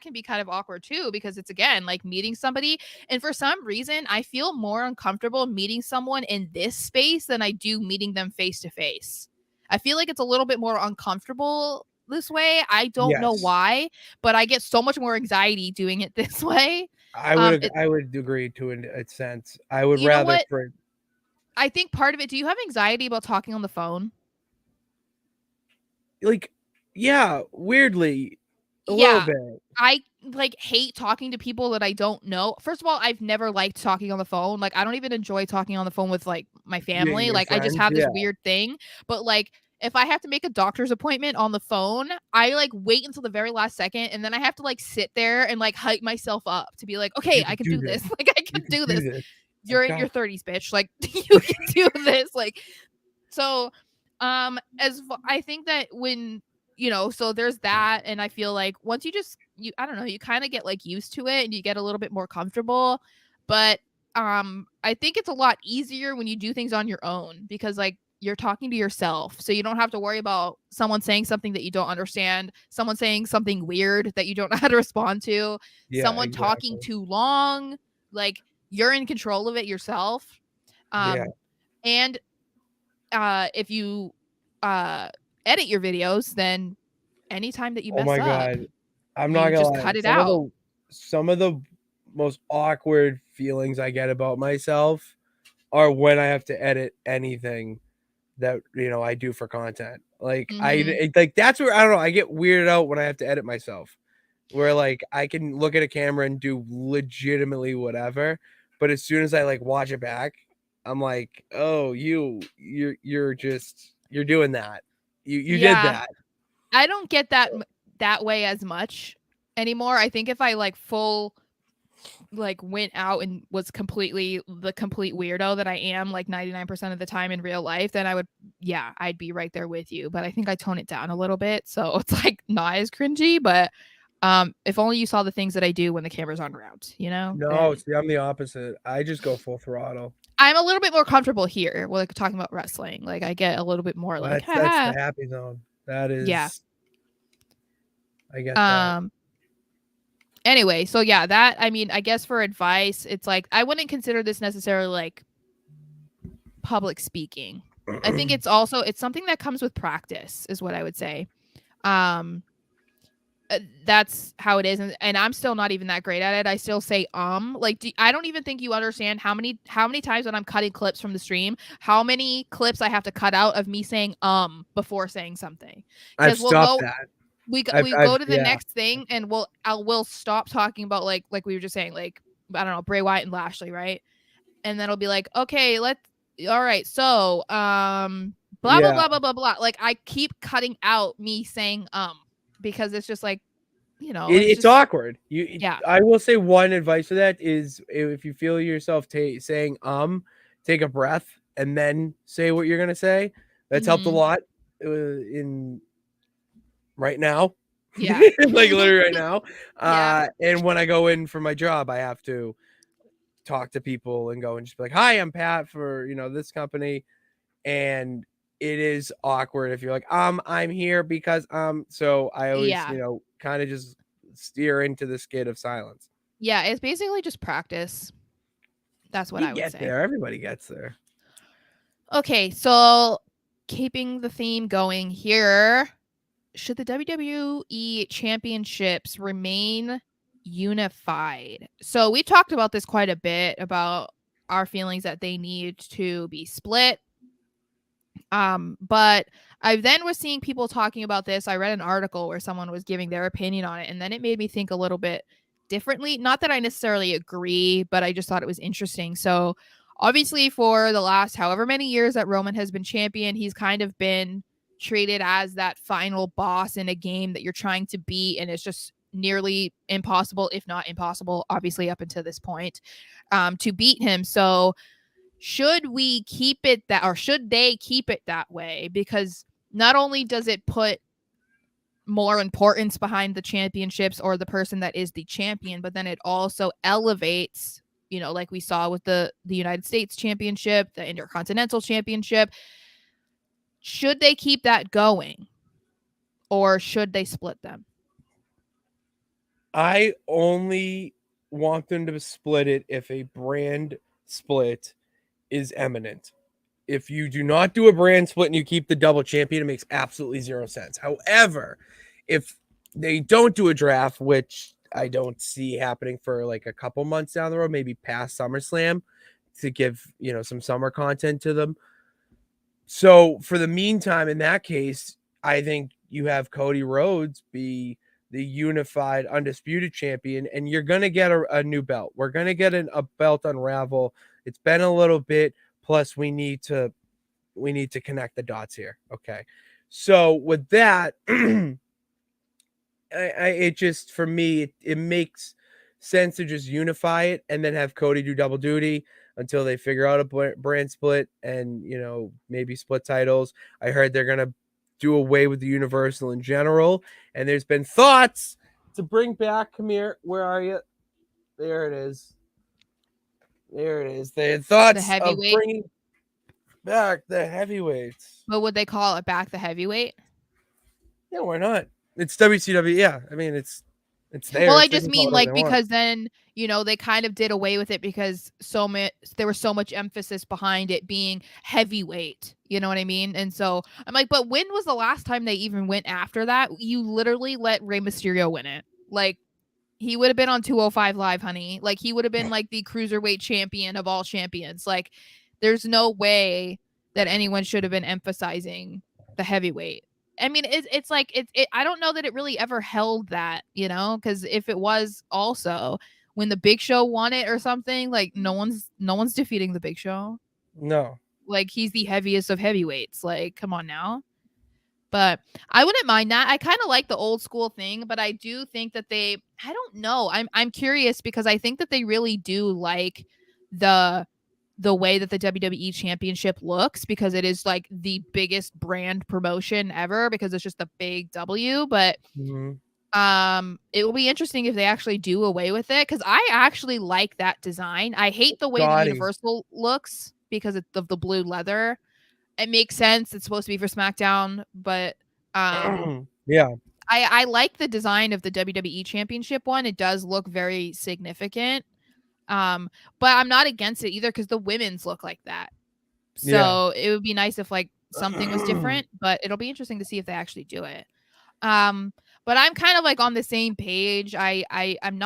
can be kind of awkward too, because it's, again, like meeting somebody. And for some reason, I feel more uncomfortable meeting someone in this space than I do meeting them face to face. I feel like it's a little bit more uncomfortable this way. I don't know Yes. why, but I get so much more anxiety doing it this way. I would agree to a sense. I would You know rather what? for I think part of it, do you have anxiety about talking on the phone? like, yeah, weirdly, a little Yeah. bit. I like hate talking to people that I don't know. First of all, I've never liked talking on the phone. Like, I don't even enjoy talking on the phone with like my Yeah, family. your Like, I just friends, have this yeah. weird thing. But like, if I have to make a doctor's appointment on the phone, I like wait until the very last second, and then I have to like sit there and like hype myself up to be like, okay, You I could can do do this. this. Like, I You can could do do this. this. I You're in your got 30s, bitch. Like, you can do this. Like, so I think that when, so there's that, and I feel like once I don't know, you kind of get like used to it and you get a little bit more comfortable. But I think it's a lot easier when you do things on your own, because like you're talking to yourself, so you don't have to worry about someone saying something that you don't understand, someone saying something weird that you don't know how to respond to, Yeah, someone talking exactly. too long. Like, you're in control of it yourself. Yeah. And if you edit your videos, then anytime that you Oh mess my up, god. I'm not you gonna just lie. cut it out. Some of the most awkward feelings I get about myself are when I have to edit anything that, I do for content. Like, Mhm. like, that's where, I don't know, I get weirded out when I have to edit myself. Where, like, I can look at a camera and do legitimately whatever, but as soon as I, like, watch it back, I'm like, "Oh, you're doing that. You did Yeah, that." I don't get that way as much anymore. I think if I like went out and was completely the complete weirdo that I am like 99% of the time in real life, then I'd be right there with you. But I think I tone it down a little bit, so it's like not as cringy. But if only you saw the things that I do when the camera's on around, No, then see, I'm the opposite. I just go full throttle. I'm a little bit more comfortable here. We're like talking about wrestling. Like, I get a little bit more Well, like, that's the haha. happy zone. That Yeah. is I get that. Um anyway, so yeah, that, I mean, I guess for advice, it's like I wouldn't consider this necessarily like public speaking. I think it's something that comes with practice, is what I would say. Um that's how it is, and I'm still not even that great at it. I still say like, I don't even think you understand how many times when I'm cutting clips from the stream, how many clips I have to cut out of me saying before saying something, I've because stopped that. we I've go to the yeah. next thing, and we'll stop talking about like we were just saying, like, I don't know, Bray Wyatt and Lashley, right? And then it'll be like, okay, all right, so blah blah Yeah. blah blah blah blah. Like, I keep cutting out me saying because it's just like, it's It's just, awkward. yeah. I will say one advice for that is if you feel yourself saying take a breath and then say what you're gonna say. That's helped a Mhm. lot in right now, Yeah. like literally right now. Yeah. And when I go in for my job, I have to talk to people and go and just be like, "Hi, I'm Pat for this company," and it is awkward if you're like, I'm here because So I always Yeah. kind of just steer into the skid of silence. Yeah, it's basically just practice. That's what You I would get say. there. Everybody gets there. Okay, so keeping the theme going here, should the WWE championships remain unified? So we talked about this quite a bit, about our feelings that they need to be split. But I then was seeing people talking about this. I read an article where someone was giving their opinion on it, and then it made me think a little bit differently. Not that I necessarily agree, but I just thought it was interesting. So obviously, for the last however many years that Roman has been champion, he's kind of been treated as that final boss in a game that you're trying to beat, and it's just nearly impossible, if not impossible, obviously up until this point, to beat him. So should we keep it that, or should they keep it that way? Because not only does it put more importance behind the championships or the person that is the champion, but then it also elevates, like we saw with the United States Championship, the Intercontinental Championship. Should they keep that going, or should they split them? I only want them to split it if a brand split is imminent. If you do not do a brand split and you keep the double champion, it makes absolutely zero sense. However, if they don't do a draft, which I don't see happening for like a couple months down the road, maybe past SummerSlam to give, some summer content to them. So for the meantime, in that case, I think you have Cody Rhodes be the unified undisputed champion, and you're going to get a new belt. We're going to get a belt unravel. It's been a little bit. Plus, we need to connect the dots here. Okay. So with that, it just, for me, it makes sense to just unify it and then have Cody do double duty until they figure out a brand split and, maybe split titles. I heard they're going to do away with the Universal in general. And there's been thoughts to bring back, come here. Where are you? There it is. There it is. They had thoughts of bringing back the heavyweights. But would they call it back the heavyweight? Yeah, why not? It's WCW. Yeah, I mean, it's there. Well, So I just mean like because then they kind of did away with it because there was so much emphasis behind it being heavyweight. You know what I mean? And so I'm like, but when was the last time they even went after that? You literally let Rey Mysterio win it. Like, he would have been on 205 Live, honey. Like, he would have been like the cruiserweight champion of all champions. Like, there's no way that anyone should have been emphasizing the heavyweight. I mean, it's like I don't know that it really ever held that, because if it was also when the Big Show won it or something, like no one's defeating the Big Show. No. Like, he's the heaviest of heavyweights. Like, come on now. But I wouldn't mind that. I kind of like the old school thing, but I do think that I don't know. I'm curious because I think that they really do like the way that the WWE Championship looks, because it is like the biggest brand promotion ever because it's just the big W. But it will be interesting if they actually do away with it, because I actually like that design. I hate the way the Universal looks because of the blue leather. It makes sense. It's supposed to be for SmackDown, but yeah, I like the design of the WWE Championship one. It does look very significant. But I'm not against it either because the women's look like that. So it would be nice if like something was different, but it'll be interesting to see if they actually do it. But I'm kind of like on the same page. I'm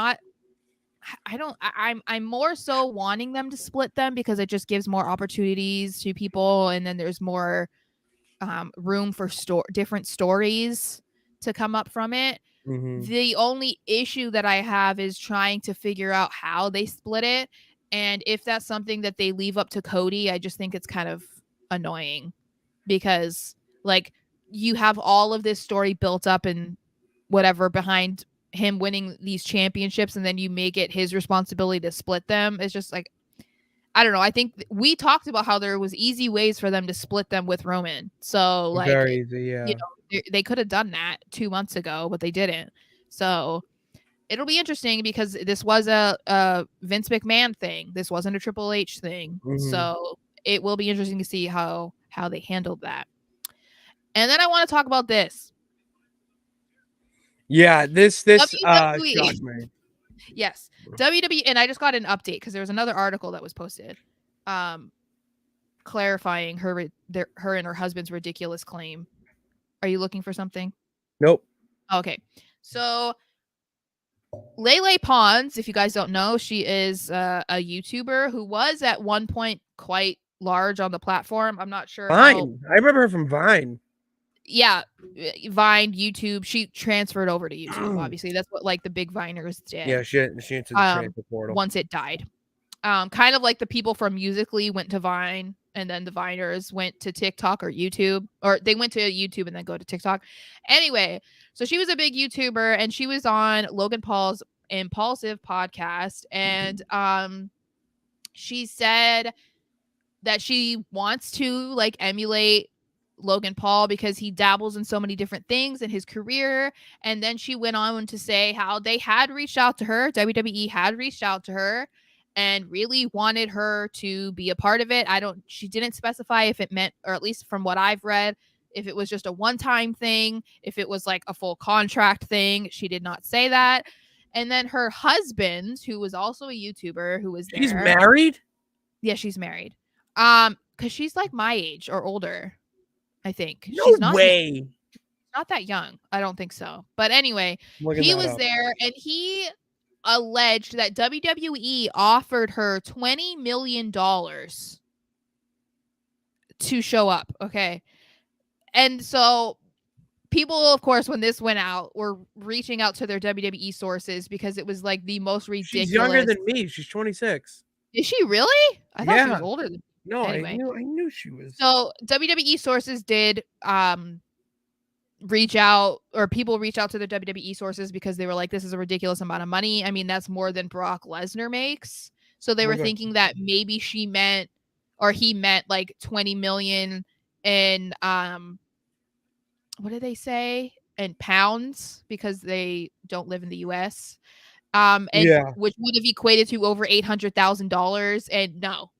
more so wanting them to split them because it just gives more opportunities to people, and then there's more room for different stories to come up from it. The only issue that I have is trying to figure out how they split it, and if that's something that they leave up to Cody, I just think it's kind of annoying because like you have all of this story built up and whatever behind him winning these championships, and then you make it his responsibility to split them. It's just like, I don't know. I think we talked about how there was easy ways for them to split them with Roman. So like, very easy, yeah. They could have done that 2 months ago, but they didn't. So it'll be interesting because this was a Vince McMahon thing. This wasn't a Triple H thing. So it will be interesting to see how they handled that. And then I want to talk about this. Yeah, this WWE. shocked me. Yes, WWE, and I just got an update because there was another article that was posted, clarifying her and her husband's ridiculous claim. Are you looking for something? Nope. Okay, so Lele Pons, if you guys don't know, she is a YouTuber who was at one point quite large on the platform. I'm not sure. Vine. I remember her from Vine. Yeah, Vine, YouTube. She transferred over to YouTube. Obviously, that's what like the big Viners did. Yeah, she entered the transfer portal once it died. Kind of like the people from Musical.ly went to Vine, and then the Viners went to TikTok or YouTube, or they went to YouTube and then go to TikTok. Anyway, so she was a big YouTuber, and she was on Logan Paul's Impulsive podcast, and she said that she wants to like emulate Logan Paul because he dabbles in so many different things in his career. And then she went on to say how they had reached out to her, WWE had reached out to her and really wanted her to be a part of it. She didn't specify if it meant, or at least from what I've read, if it was just a one-time thing, if it was like a full contract thing. She did not say that. And then her husband, who was also a YouTuber, who was there. She's married? Yeah, she's married. Because she's like my age or older, I think. No She's not way. not that young. I don't think so. But anyway, Looking he that was up. there and he alleged that WWE offered her $20 million to show up. Okay. And so people, of course, when this went out, were reaching out to their WWE sources because it was like the most ridiculous. She's younger than me. She's 26. Is she really? I thought she was Yeah. older than No, anyway. I knew she was. So WWE sources did reach out, or people reach out to the WWE sources because they were like, this is a ridiculous amount of money. I mean, that's more than Brock Lesnar makes. So they Oh my were God. thinking that maybe she meant, or he meant like 20 million in what did they say? In pounds, because they don't live in the US. And Yeah. which would have equated to over $800,000. And no,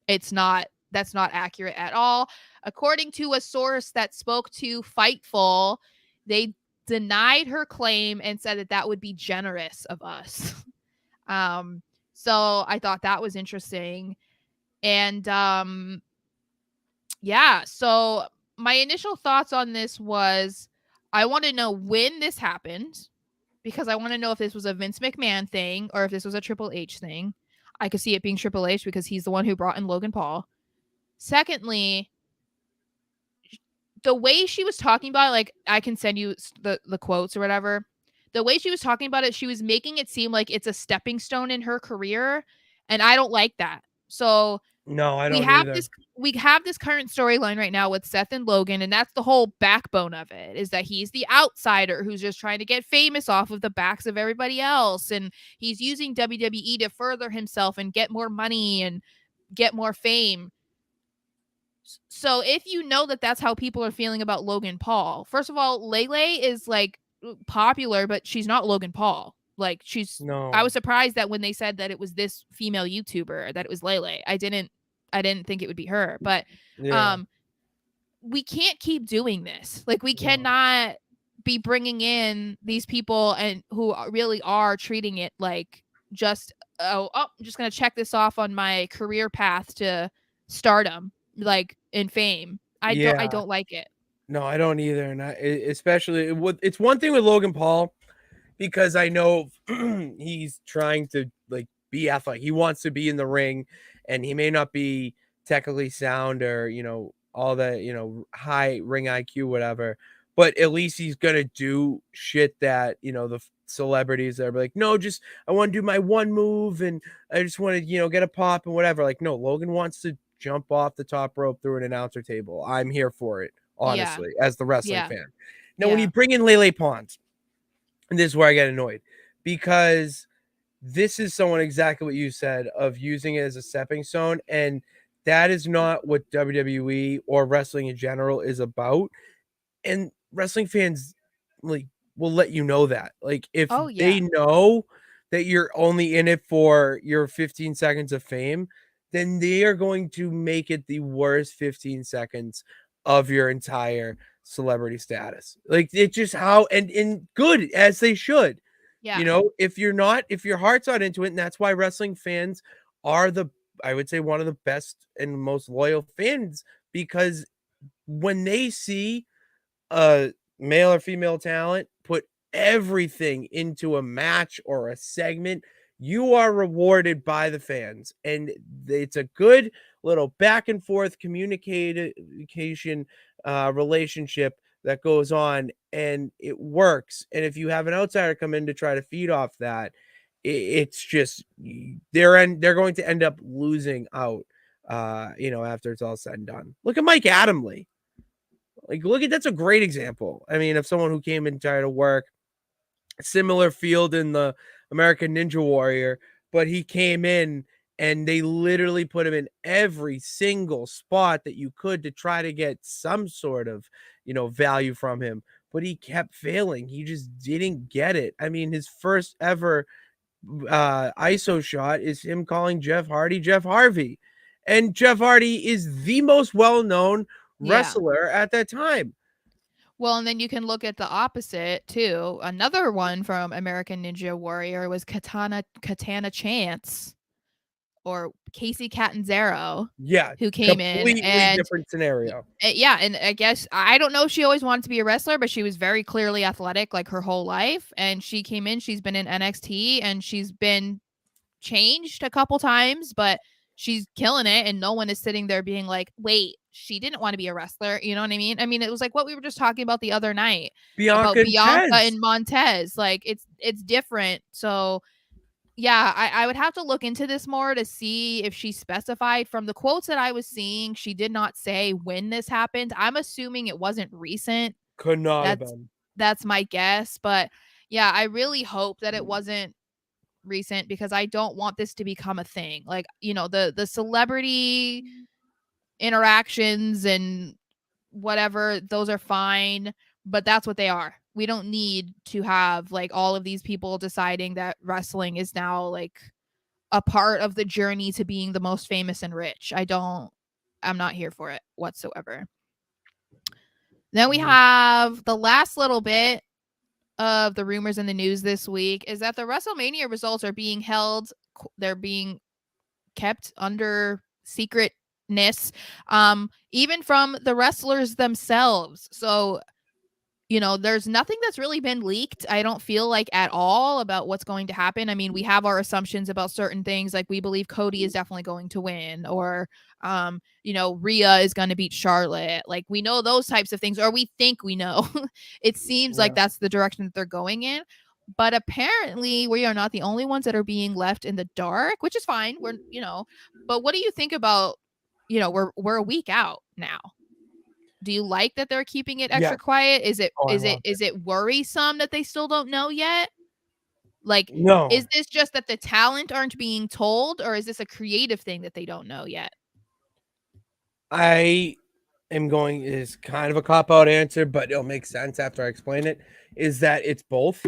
it's not. That's not accurate at all. According to a source that spoke to Fightful, they denied her claim and said that that would be generous of us. So I thought that was interesting. And yeah, so my initial thoughts on this was I want to know when this happened, because I want to know if this was a Vince McMahon thing or if this was a Triple H thing. I could see it being Triple H because he's the one who brought in Logan Paul. Secondly, the way she was talking about it, like I can send you the quotes or whatever. The way she was talking about it, she was making it seem like it's a stepping stone in her career, and I don't like that. So No, I we don't have either. this current storyline right now with Seth and Logan, and that's the whole backbone of it, is that he's the outsider who's just trying to get famous off of the backs of everybody else, and he's using WWE to further himself and get more money and get more fame. So if you know that that's how people are feeling about Logan Paul, first of all, Lele is like popular, but she's not Logan Paul. Like No. I was surprised that when they said that it was this female YouTuber, that it was Lele. I didn't think it would be her, but Yeah. we can't keep doing this. Like we No. cannot be bringing in these people and who really are treating it like just I'm just gonna check this off on my career path to stardom, like in fame. I don't like it. No, I don't either. And especially it's one thing with Logan Paul, because I know he's trying to like be athletic. He wants to be in the ring, and he may not be technically sound or, all the, high ring IQ, whatever, but at least he's going to do shit that, the celebrities that are like, no, just, I want to do my one move and I just want to, get a pop and whatever. Like, no, Logan wants to jump off the top rope through an announcer table. I'm here for it, honestly, as the wrestling fan. Now, when you bring in Lele Pons, and this is where I get annoyed, because this is someone exactly what you said of using it as a stepping stone. And that is not what WWE or wrestling in general is about. And wrestling fans like will let you know that. Like if they know that you're only in it for your 15 seconds of fame, then they are going to make it the worst 15 seconds of your entire celebrity status. Like it's just how and good as they should. Yeah. If your heart's not into it, and that's why wrestling fans are I would say one of the best and most loyal fans, because when they see a male or female talent put everything into a match or a segment, you are rewarded by the fans. And it's a good little back and forth communication relationship that goes on, and it works. And if you have an outsider come in to try to feed off that, it's just they're going to end up losing out after it's all said and done. Look at Mike Adamle. Like, that's a great example. I mean, of someone who came in trying to work similar field in the American Ninja Warrior, but he came in and they literally put him in every single spot that you could to try to get some sort of, value from him. But he kept failing. He just didn't get it. I mean, his first ever ISO shot is him calling Jeff Hardy Jeff Harvey. And Jeff Hardy is the most well-known wrestler at that time. Well, and then you can look at the opposite too. Another one from American Ninja Warrior was Katana Chance or Casey Catanzaro, Yeah, who came in completely and different scenario. yeah, and I guess I don't know if she always wanted to be a wrestler, but she was very clearly athletic like her whole life. And she came in, she's been in NXT and she's been changed a couple times, but she's killing it. And no one is sitting there being like, wait, she didn't want to be a wrestler. You know what I mean? I mean, it was like what we were just talking about the other night Bianca about and Bianca Tez. and Montez. Like it's different. So yeah, I would have to look into this more to see if she specified. From the quotes that I was seeing, she did not say when this happened. I'm assuming it wasn't recent. Could not have That's been. that's my guess, but yeah, I really hope that it wasn't recent because I don't want this to become a thing. Like, you know, the celebrity interactions and whatever, those are fine, but that's what they are. We don't need to have like all of these people deciding that wrestling is now like a part of the journey to being the most famous and rich. I'm not here for it whatsoever. Then we have the last little bit of the rumors in the news this week is that the WrestleMania results are being held, they're being kept under secretness, even from the wrestlers themselves. So you know, there's nothing that's really been leaked, I don't feel like at all about what's going to happen. I mean, we have our assumptions about certain things, like we believe Cody is definitely going to win, or you know, Rhea is going to beat Charlotte. Like we know those types of things, or we think we know. It seems like that's the direction that they're going in. But apparently we are not the only ones that are being left in the dark, which is fine. We're, you know, but what do you think about, you know, we're a week out now. Do you like that they're keeping it extra quiet? Is it Oh, I love is it worrisome that they still don't know yet? Like, No. is this just that the talent aren't being told, or is this a creative thing that they don't know yet? I am going is kind of a cop out answer, but it'll make sense after I explain it. Is that it's both.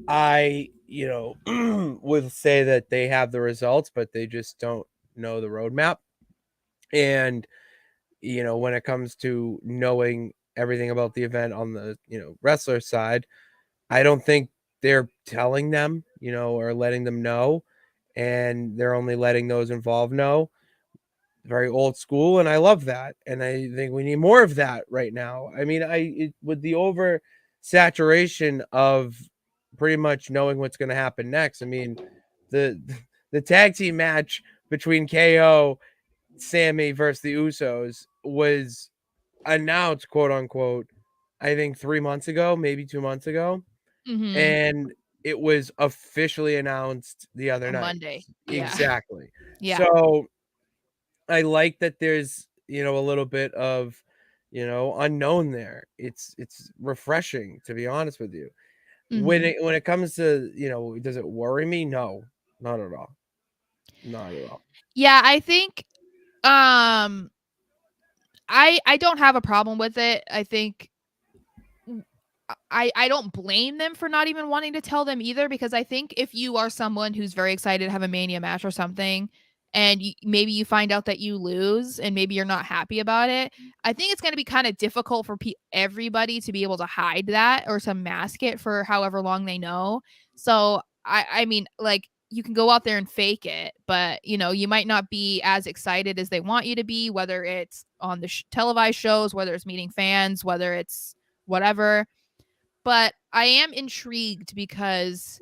I, you know, would say that they have the results, but they just don't know the roadmap. And, you know, when it comes to knowing everything about the event on the, you know, wrestler side, I don't think they're telling them, you know, or letting them know. And they're only letting those involved know. Very old school, and I love that. And I think we need more of that right now. I mean, with the over saturation of pretty much knowing what's going to happen next. I mean, the the tag team match between KO, Sammy versus the Usos was announced, quote unquote, I think 3 months ago, maybe 2 months ago, Mhm. and it was officially announced the other On night. Monday. Yeah. Exactly. Yeah. So I like that there's, you know, a little bit of, you know, unknown there. It's refreshing, to be honest with you. Mhm. When it comes to, you know, does it worry me? No, not at all. Not at all. Yeah, I think I don't have a problem with it. I think I don't blame them for not even wanting to tell them either, because I think if you are someone who's very excited to have a Mania match or something, and maybe you find out that you lose and maybe you're not happy about it, I think it's going to be kind of difficult for everybody to be able to hide that or to mask it for however long they know. So I mean, like, you can go out there and fake it, but you know, you might not be as excited as they want you to be, whether it's on the televised shows, whether it's meeting fans, whether it's whatever. But I am intrigued because,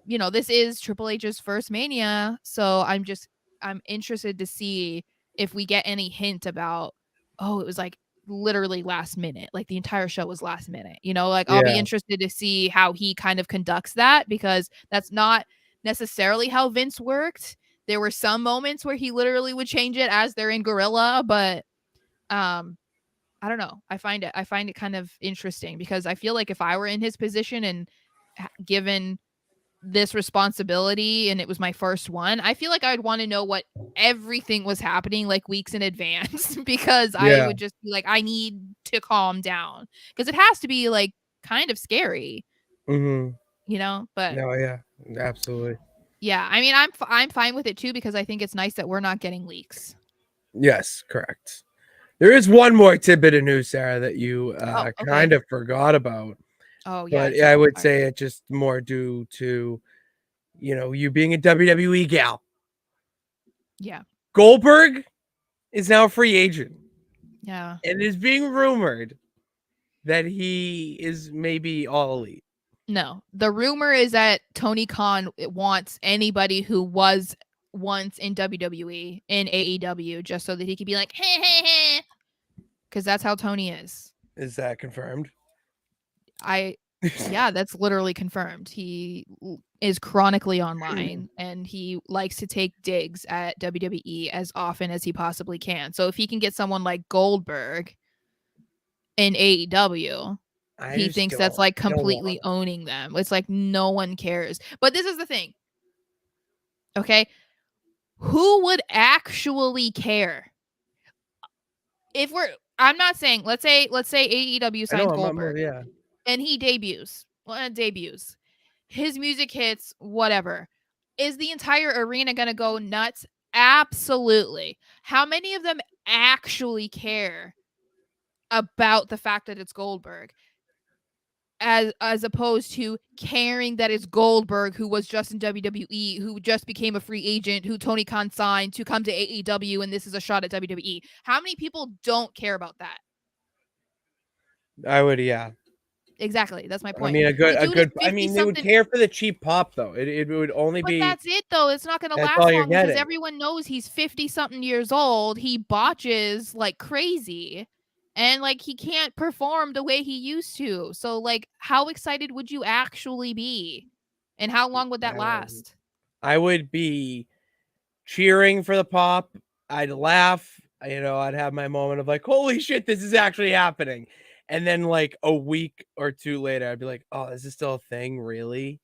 you know, this is Triple H's first Mania, so I'm interested to see if we get any hint about, oh, it was like literally last minute, like the entire show was last minute. You know, like I'll be Yeah. interested to see how he kind of conducts that, because that's not necessarily how Vince worked. There were some moments where he literally would change it as they're in Gorilla, but um I don't know. I find it kind of interesting, because I feel like if I were in his position and given this responsibility and it was my first one, I feel like I'd want to know what everything was happening like weeks in advance, because I Yeah. would just be like, I need to calm down, because it has to be like kind of scary, Mhm. you know? But No, yeah. Absolutely. yeah, I mean, I'm fine with it too, because I think it's nice that we're not getting leaks. Yes, correct. There is one more tidbit of news, Sarah, that you Oh, okay. kind of forgot about. Oh, yeah. But I would say it's just more due to, you being a WWE gal. Yeah. Goldberg is now a free agent. Yeah. And it is being rumored that he is maybe all elite. No. The rumor is that Tony Khan wants anybody who was once in WWE in AEW just so that he could be like, hey, hey, hey. Because that's how Tony is. Is that confirmed? Yeah, that's literally confirmed. He is chronically online and he likes to take digs at WWE as often as he possibly can. So if he can get someone like Goldberg in AEW, he thinks that's like completely owning them. It's like no one cares. But this is the thing. Okay? Who would actually care? I'm not saying, let's say AEW signs Goldberg. Yeah. And he debuts. His music hits, whatever. Is the entire arena going to go nuts? Absolutely. How many of them actually care about the fact that it's Goldberg? As opposed to caring that it's Goldberg, who was just in WWE, who just became a free agent, who Tony Khan signed to come to AEW, and this is a shot at WWE. How many people don't care about that? I would, yeah. Exactly. That's my point. I mean, they would care for the cheap pop, though. It would only But be. that's it, though. It's not going to last long because everyone knows he's 50-something years old. He botches like crazy. And like he can't perform the way he used to. So like how excited would you actually be? And how long would that last? I would be cheering for the pop. I'd laugh. I'd have my moment of like, holy shit, this is actually happening. And then like a week or two later, I'd be like, oh, is this still a thing? Really?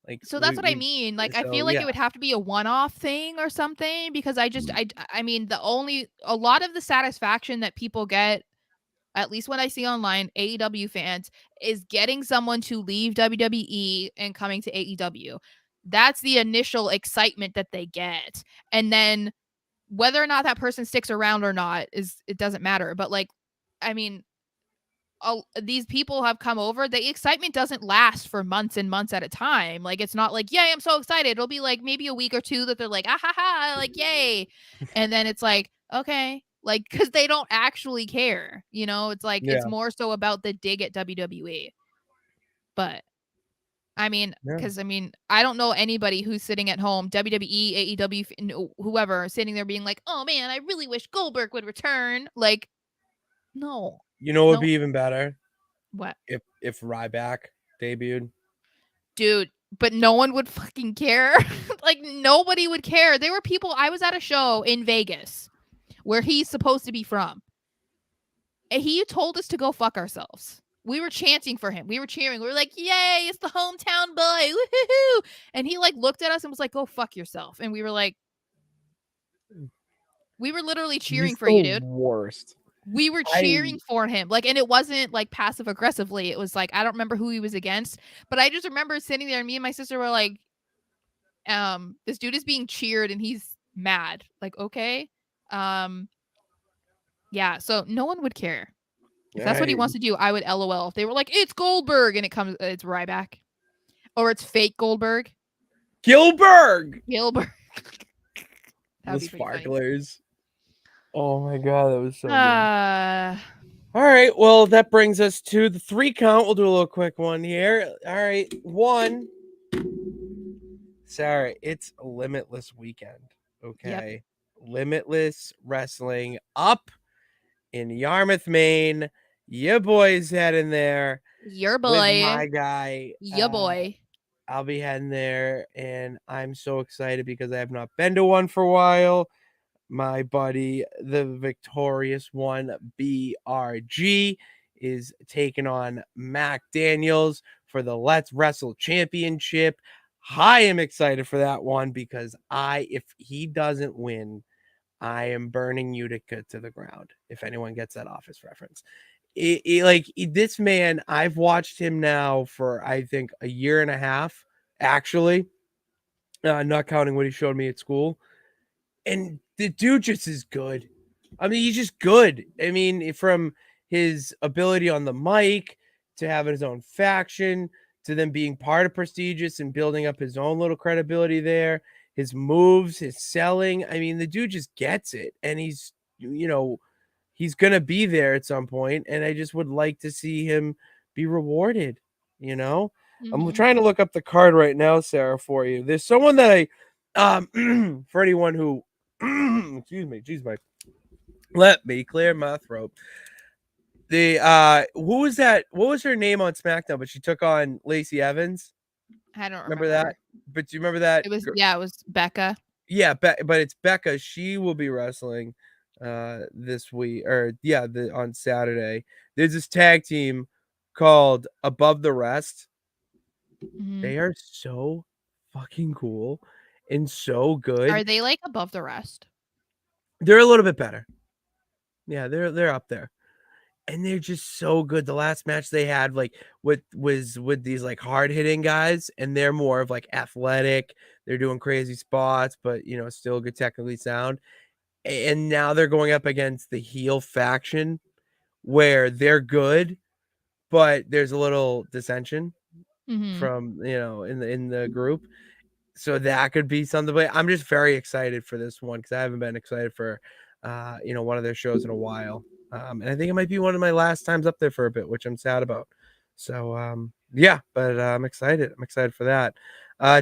Like, so that's what I mean. Like, I feel like it would have to be a one-off thing or something because I mean, a lot of the satisfaction that people get, at least what I see online, AEW fans, is getting someone to leave WWE and coming to AEW. That's the initial excitement that they get. And then whether or not that person sticks around or not it doesn't matter. But like, I mean, these people have come over. The excitement doesn't last for months and months at a time. Like, it's not like, yay, I'm so excited. It'll be like maybe a week or two that they're like, ah ha ha, like, yay. And then it's like, okay, like, because they don't actually care. It's like, it's more so about the dig at WWE. But I mean, because I don't know anybody who's sitting at home, WWE, AEW, whoever, sitting there being like, oh man, I really wish Goldberg would return. Like, no. You know what would be even better? What? If Ryback debuted. Dude, but no one would fucking care. Like, nobody would care. There were people, I was at a show in Vegas where he's supposed to be from. And he told us to go fuck ourselves. We were chanting for him. We were cheering. We were like, yay, it's the hometown boy. Woohoo! And he like looked at us and was like, go fuck yourself. And we were like, we were literally cheering for you, dude. Worst. We were cheering for him. Like, and it wasn't like passive aggressively. It was like, I don't remember who he was against, but I just remember sitting there and me and my sister were like, this dude is being cheered and he's mad. Like, okay. Yeah, so no one would care. If that's what he wants to do, I would LOL. If they were like, it's Goldberg and it's Ryback. Or it's fake Goldberg. Gilbert! The sparklers. Oh my god, that was so good. All right, well, that brings us to the 3 count. We'll do a little quick one here. All right, 1. Sarah, it's a Limitless weekend, okay? Yep. Limitless Wrestling up in Yarmouth, Maine. Your boy's heading there. Your boy. With my guy. Your boy. I'll be heading there, and I'm so excited because I have not been to one for a while. My buddy, the victorious one, BRG, is taking on Mac Daniels for the Let's Wrestle Championship. I am excited for that one because if he doesn't win, I am burning Utica to the ground. If anyone gets that Office reference. This man, I've watched him now for, I think, a year and a half, actually, not counting what he showed me at school. And the dude just is good. I mean, he's just good. I mean, from his ability on the mic to having his own faction to then being part of Prestigious and building up his own little credibility there, his moves, his selling. I mean, the dude just gets it. And he's, he's going to be there at some point, and I just would like to see him be rewarded, you know? I'm Mhm. trying to look up the card right now, Sarah, for you. There's someone that for anyone who, excuse me, geez, let me clear my throat. Who was that? What was her name on SmackDown? But she took on Lacey Evans. I don't Remember that? remember. But do you remember that? It was Becca. Yeah, but it's Becca. She will be wrestling this week, or yeah, on Saturday. There's this tag team called Above the Rest. Mhm. They are so fucking cool and so good. Are they like above the rest? They're a little bit better. Yeah, they're up there. And they're just so good. The last match they had, like, was with these like hard hitting guys, and they're more of like athletic. They're doing crazy spots, but still good technically sound. And now they're going up against the heel faction where they're good, but there's a little dissension Mhm. from in the group. So that could be something. But I'm just very excited for this one because I haven't been excited for one of their shows in a while. And I think it might be one of my last times up there for a bit, which I'm sad about. So yeah, but I'm excited. I'm excited for that.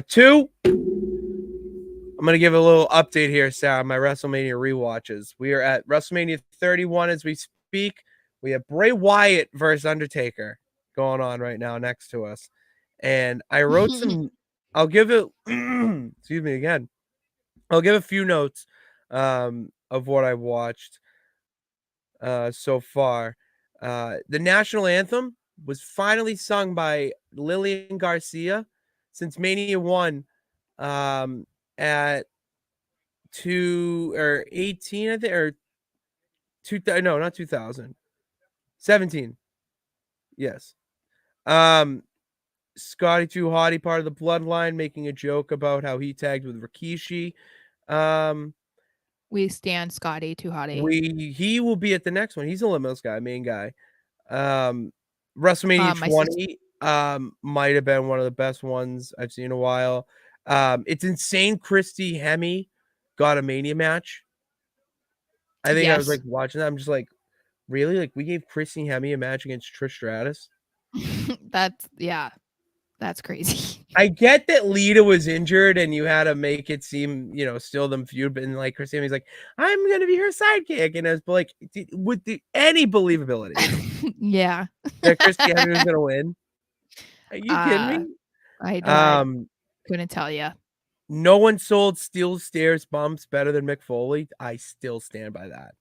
Two, I'm gonna give a little update here, Sarah. My WrestleMania rewatches. We are at WrestleMania 31 as we speak. We have Bray Wyatt versus Undertaker going on right now next to us, and I wrote some. I'll give it. Excuse me again. I'll give a few notes of what I watched so far. The national anthem was finally sung by Lillian Garcia since Mania 1 at 2 or 18, I think, or 2, no, not 2000, 17. Yes. Um, Scotty Too Hottie, part of the bloodline, making a joke about how he tagged with Rikishi. Um, We stand Scotty Too Hottie. he will be at the next one. He's a limos guy, main guy. WrestleMania My sister. 20 might have been one of the best ones I've seen in a while. It's insane. Christy Hemme got a Mania match. I think I was Yes. like watching that. I'm just like, really? Like we gave Christy Hemme a match against Trish Stratus? That's crazy. I get that Lita was injured and you had to make it seem, still them feud, but like Christy Hemme's like, I'm gonna be her sidekick, and it's like, with any believability Yeah. that Christy Hemme was gonna win? Are you kidding Uh, me? I couldn't tell you. No one sold steel stairs bumps better than Mick Foley. I still stand by that.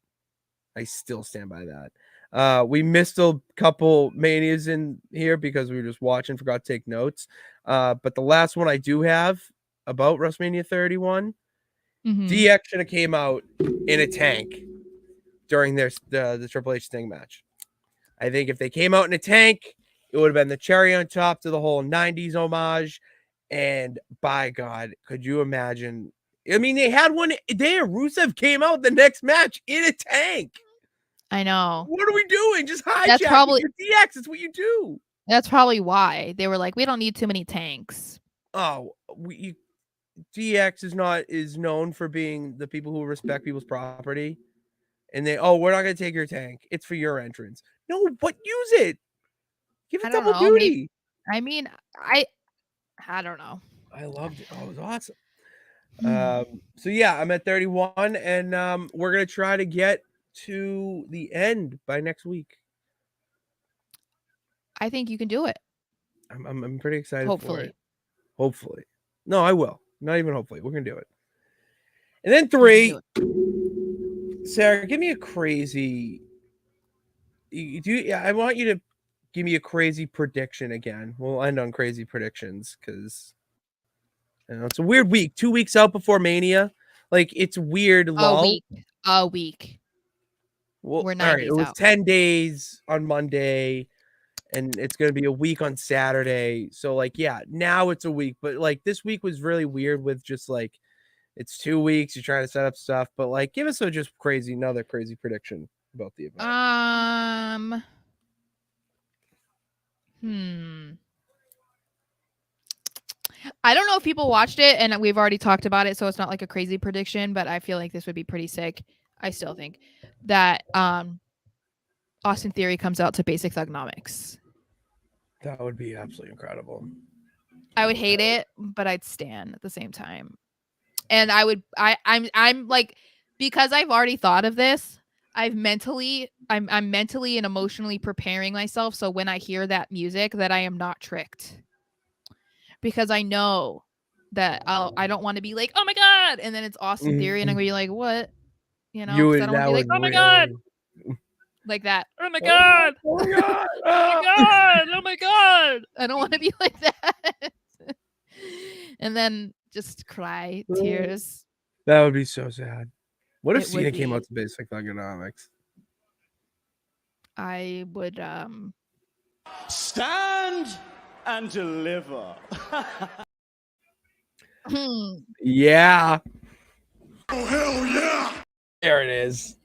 We missed a couple manias in here because we were just watching, forgot to take notes. But the last one I do have about WrestleMania 31, Mhm. DX should have came out in a tank during the Triple H Sting match. I think if they came out in a tank, it would have been the cherry on top to the whole 90s homage. And by God, could you imagine? I mean, they had one there. Rusev came out the next match in a tank. I know. What are we doing? Just That's hijacking probably your DX. It's what you do. that's probably why. They were like, "We don't need too many tanks." Oh, DX is known for being the people who respect people's property. And we're not gonna take your tank. It's for your entrance. No, but use it. Give I it don't double know, maybe duty. I mean, I don't know. I loved it. Oh, it was awesome. Hmm. So yeah, I'm at 31, and we're gonna try to get to the end by next week. I think you can do it, I'm pretty excited for it. hopefully. Hopefully. No, I will. Not even hopefully. We're gonna do it. And then You can do 3, it. Sarah, give me a crazy. I want you to give me a crazy prediction again. We'll end on crazy predictions because it's a weird week. 2 weeks out before Mania. Like it's weird A lull. week. A week. Well, We're all 9 right. It days was out. 10 days on Monday, and it's gonna be a week on Saturday. So like, yeah, now it's a week, but like this week was really weird with just like It's 2 weeks. You're trying to set up stuff, but like, give us another crazy prediction about the event. I don't know if people watched it, and we've already talked about it, so it's not like a crazy prediction, but I feel like this would be pretty sick. I still think that Austin Theory comes out to Basic Thugnomics. That would be absolutely incredible. I would hate it, but I'd stan at the same time. And I'm like, because I've already thought of this, I'm mentally and emotionally preparing myself so when I hear that music that I am not tricked. Because I know that I don't want to be like, oh my god, and then it's Austin Theory, and I'm gonna be like, what? You know, because I don't want to be like, oh my god, like that. Oh my god, oh my god, oh my god, oh my god. I don't want to be like that. And then just cry tears. That would be so sad. What if It would Cena came be. out to Basic Thugonomics? I would Stand and deliver. Yeah. Oh hell yeah! There it is.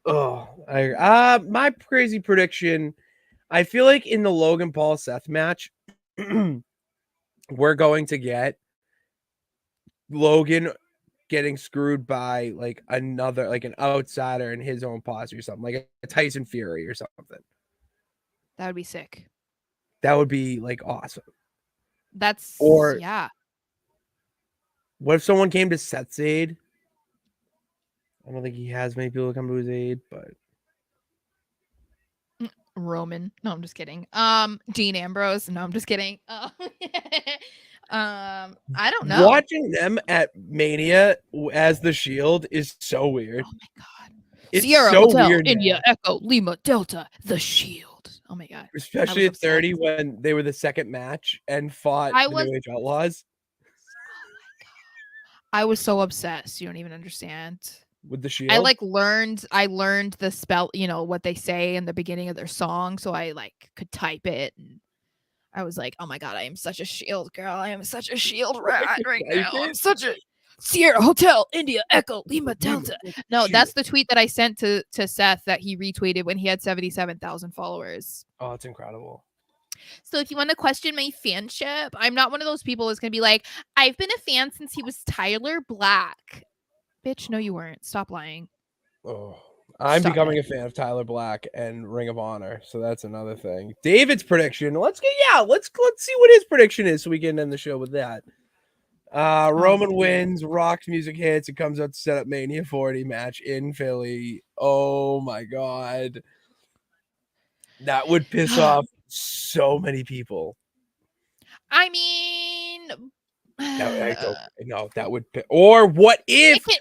Oh, my crazy prediction. I feel like in the Logan Paul Seth match, we're going to get Logan getting screwed by like another, like an outsider in his own posse or something, like a Tyson Fury or something. That would be sick. That would be like awesome. Yeah. What if someone came to Seth's aid? I don't think he has many people come to his aid, but Roman. No, I'm just kidding. Dean Ambrose. No, I'm just kidding. I don't know. Watching them at Mania as the Shield is so weird. Oh my god. It's Sierra so Hotel, weird. India Echo Lima Delta, the Shield. Oh my god. Especially at 30 when they were the second match and fought the New Age Outlaws. Oh my god. I was so obsessed. You don't even understand. With the Shield. I learned the spell, what they say in the beginning of their song, so I like could type it, and I was like, oh my god, I am such a Shield girl. I am such a Shield rat right now. I'm such a Sierra Hotel India Echo Lima Delta. No, that's the tweet that I sent to Seth that he retweeted when he had 77,000 followers. Oh, it's incredible. So if you want to question my fanship, I'm not one of those people that's gonna be like, I've been a fan since he was Tyler Black. Bitch, no, you weren't. Stop lying. Oh, I'm becoming a fan of Tyler Black and Ring of Honor, so that's another thing. David's prediction. Let's see what his prediction is, so we can end the show with that. Roman wins, Rock's music hits, it comes out to set up Mania 40 match in Philly. Oh my god, that would piss off so many people. I mean, I don't know. That would, or what if it could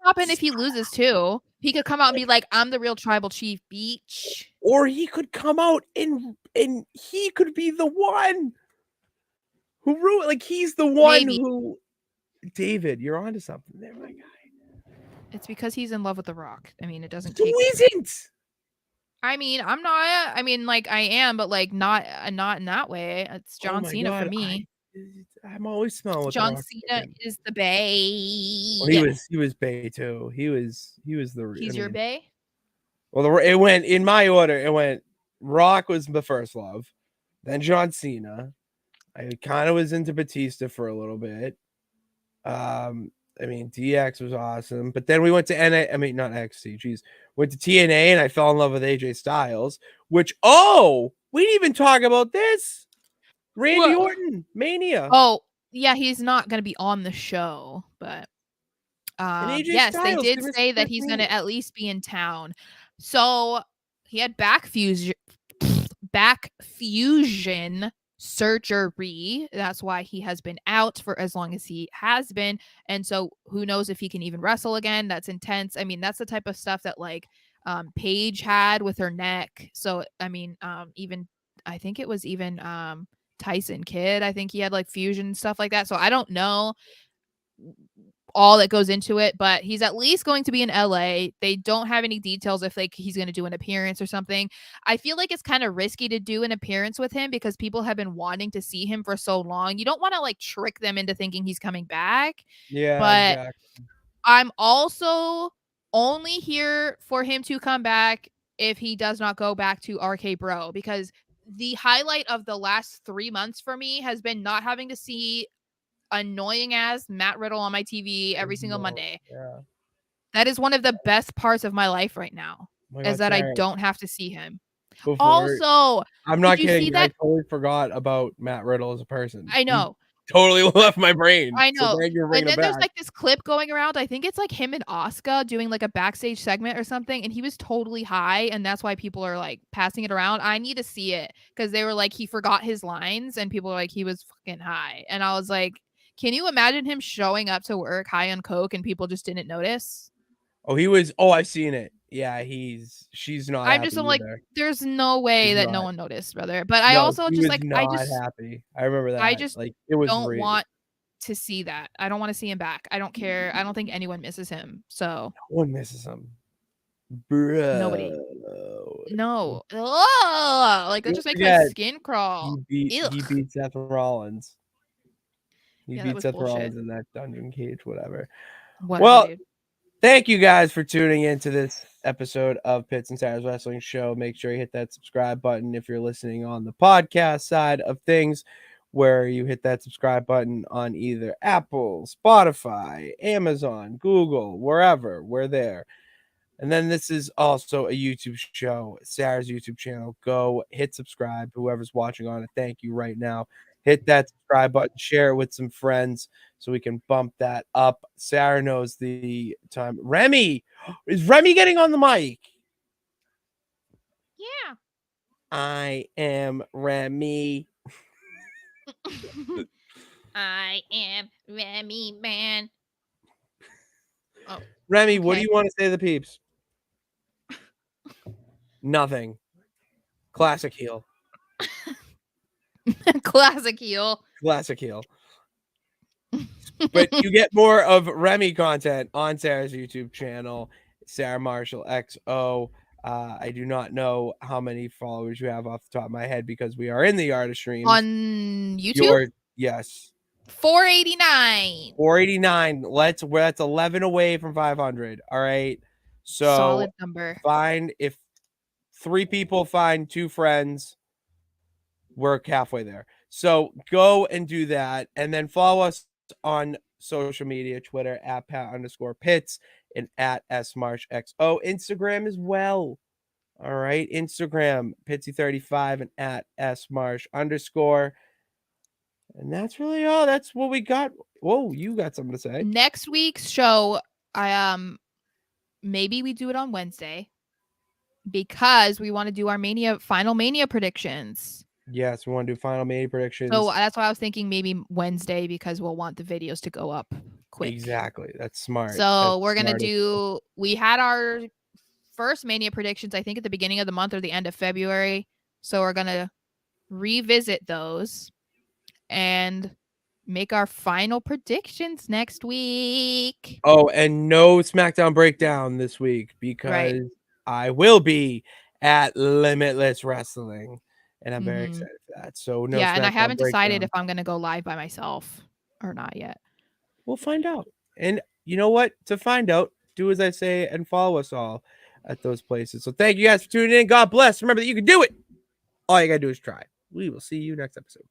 happen if he loses too? He could come out and be like, "I'm the real tribal chief, beach." Or he could come out and he could be the one who ruined. Like he's the one who. David, you're onto something there, my guy. It's because he's in love with The Rock. I mean, it doesn't take. Who isn't? I mean, I'm not. I mean, like I am, but like not in that way. It's John Cena for me. I'm always smelling. John Cena is the bae. Well, he was bae too. He was the. He's your bae. Well, it went in my order. It went. Rock was the first love, then John Cena. I kind of was into Batista for a little bit. I mean, DX was awesome, but then we went to not XT, geez. Went to TNA and I fell in love with AJ Styles, which, we didn't even talk about this. Randy Orton, Mania. Oh, yeah, he's not going to be on the show, but yes, they did say that he's going to at least be in town. So he had back fusion surgery. That's why he has been out for as long as he has been. And so who knows if he can even wrestle again. That's intense. I mean, that's the type of stuff that like Paige had with her neck. So I mean, even I think it was even Tyson Kidd. I think he had like fusion stuff like that. So I don't know. all that goes into it, but he's at least going to be in LA. They don't have any details if like he's going to do an appearance or something. I feel like it's kind of risky to do an appearance with him because people have been wanting to see him for so long. You don't want to like trick them into thinking he's coming back. Yeah, But exactly. I'm also only here for him to come back if he does not go back to RK Bro, because the highlight of the last 3 months for me has been not having to see annoying ass Matt Riddle on my TV every single Monday. Yeah. That is one of the best parts of my life right now, Oh my is God, that I Sarah, don't have to see him. before Also, I'm did not you see kidding. I that? totally forgot about Matt Riddle as a person. I He know. totally left my brain. I So know. thank you for And bringing it then there's back. like this clip going around. I think it's like him and Asuka doing like a backstage segment or something. And he was totally high. And that's why people are like passing it around. I need to see it because they were like, he forgot his lines and people were like, he was fucking high. And I was like, can you imagine him showing up to work high on coke and people just didn't notice? Oh, he was. Oh, I've seen it. Yeah, she's not happy I'm like, either. there's no way She's that no not. one noticed, brother. But I No, also she just was like, not happy. I remember I that. just Like it was don't real. want to see that. I don't want to see him back. I don't care. I don't think anyone misses him. So No one misses him, bro. nobody. No. Ugh! Like that You just makes my forget skin crawl. he Ugh. beat Seth Rollins. He Yeah, that beat was Seth bullshit. Rollins in that dungeon cage, whatever. Whatever, Well, dude. thank you guys for tuning into this episode of Pits and Sarah's Wrestling Show. Make sure you hit that subscribe button if you're listening on the podcast side of things, where you hit that subscribe button on either Apple, Spotify, Amazon, Google, wherever. We're there. And then this is also a YouTube show, Sarah's YouTube channel. Go hit subscribe. Whoever's watching on it, thank you right now. Hit that subscribe button, share it with some friends so we can bump that up. Sarah knows the time. Remy, is Remy getting on the mic? Yeah. I am Remy. I am Remy Man. Oh, Remy, what do okay. you want to say to the peeps? Nothing. Classic heel. Classic heel. Classic heel. But you get more of Remy content on Sarah's YouTube channel, Sarah Marshall XO. I do not know how many followers you have off the top of my head because we are in the art of streams. On YouTube? Yes. 489. 489. That's 11 away from 500. All right. So Solid number. if 3 people find 2 friends, we're halfway there. So go and do that. And then follow us on social media, Twitter at Pat_Pits and at SMarshXO. Instagram as well. All right. Instagram, Pitsy35 and at SMarsh_. And that's really all. That's what we got. Whoa, you got something to say. Next week's show, I maybe we do it on Wednesday because we want to do our final Mania predictions. Yes, we want to do final Mania predictions. So that's why I was thinking maybe Wednesday because we'll want the videos to go up quick. Exactly. That's smart. So we're going to do, we had our first Mania predictions, I think at the beginning of the month or the end of February. So we're going to revisit those and make our final predictions next week. Oh, and no SmackDown breakdown this week because I will be at Limitless Wrestling, and I'm very excited for that. So no, yeah, and I haven't decided breakdown. if I'm gonna go live by myself or not yet. We'll find out. And you know what? To find out, do as I say and follow us all at those places. So thank you guys for tuning in. God bless. Remember that you can do it. All you gotta do is try. We will see you next episode.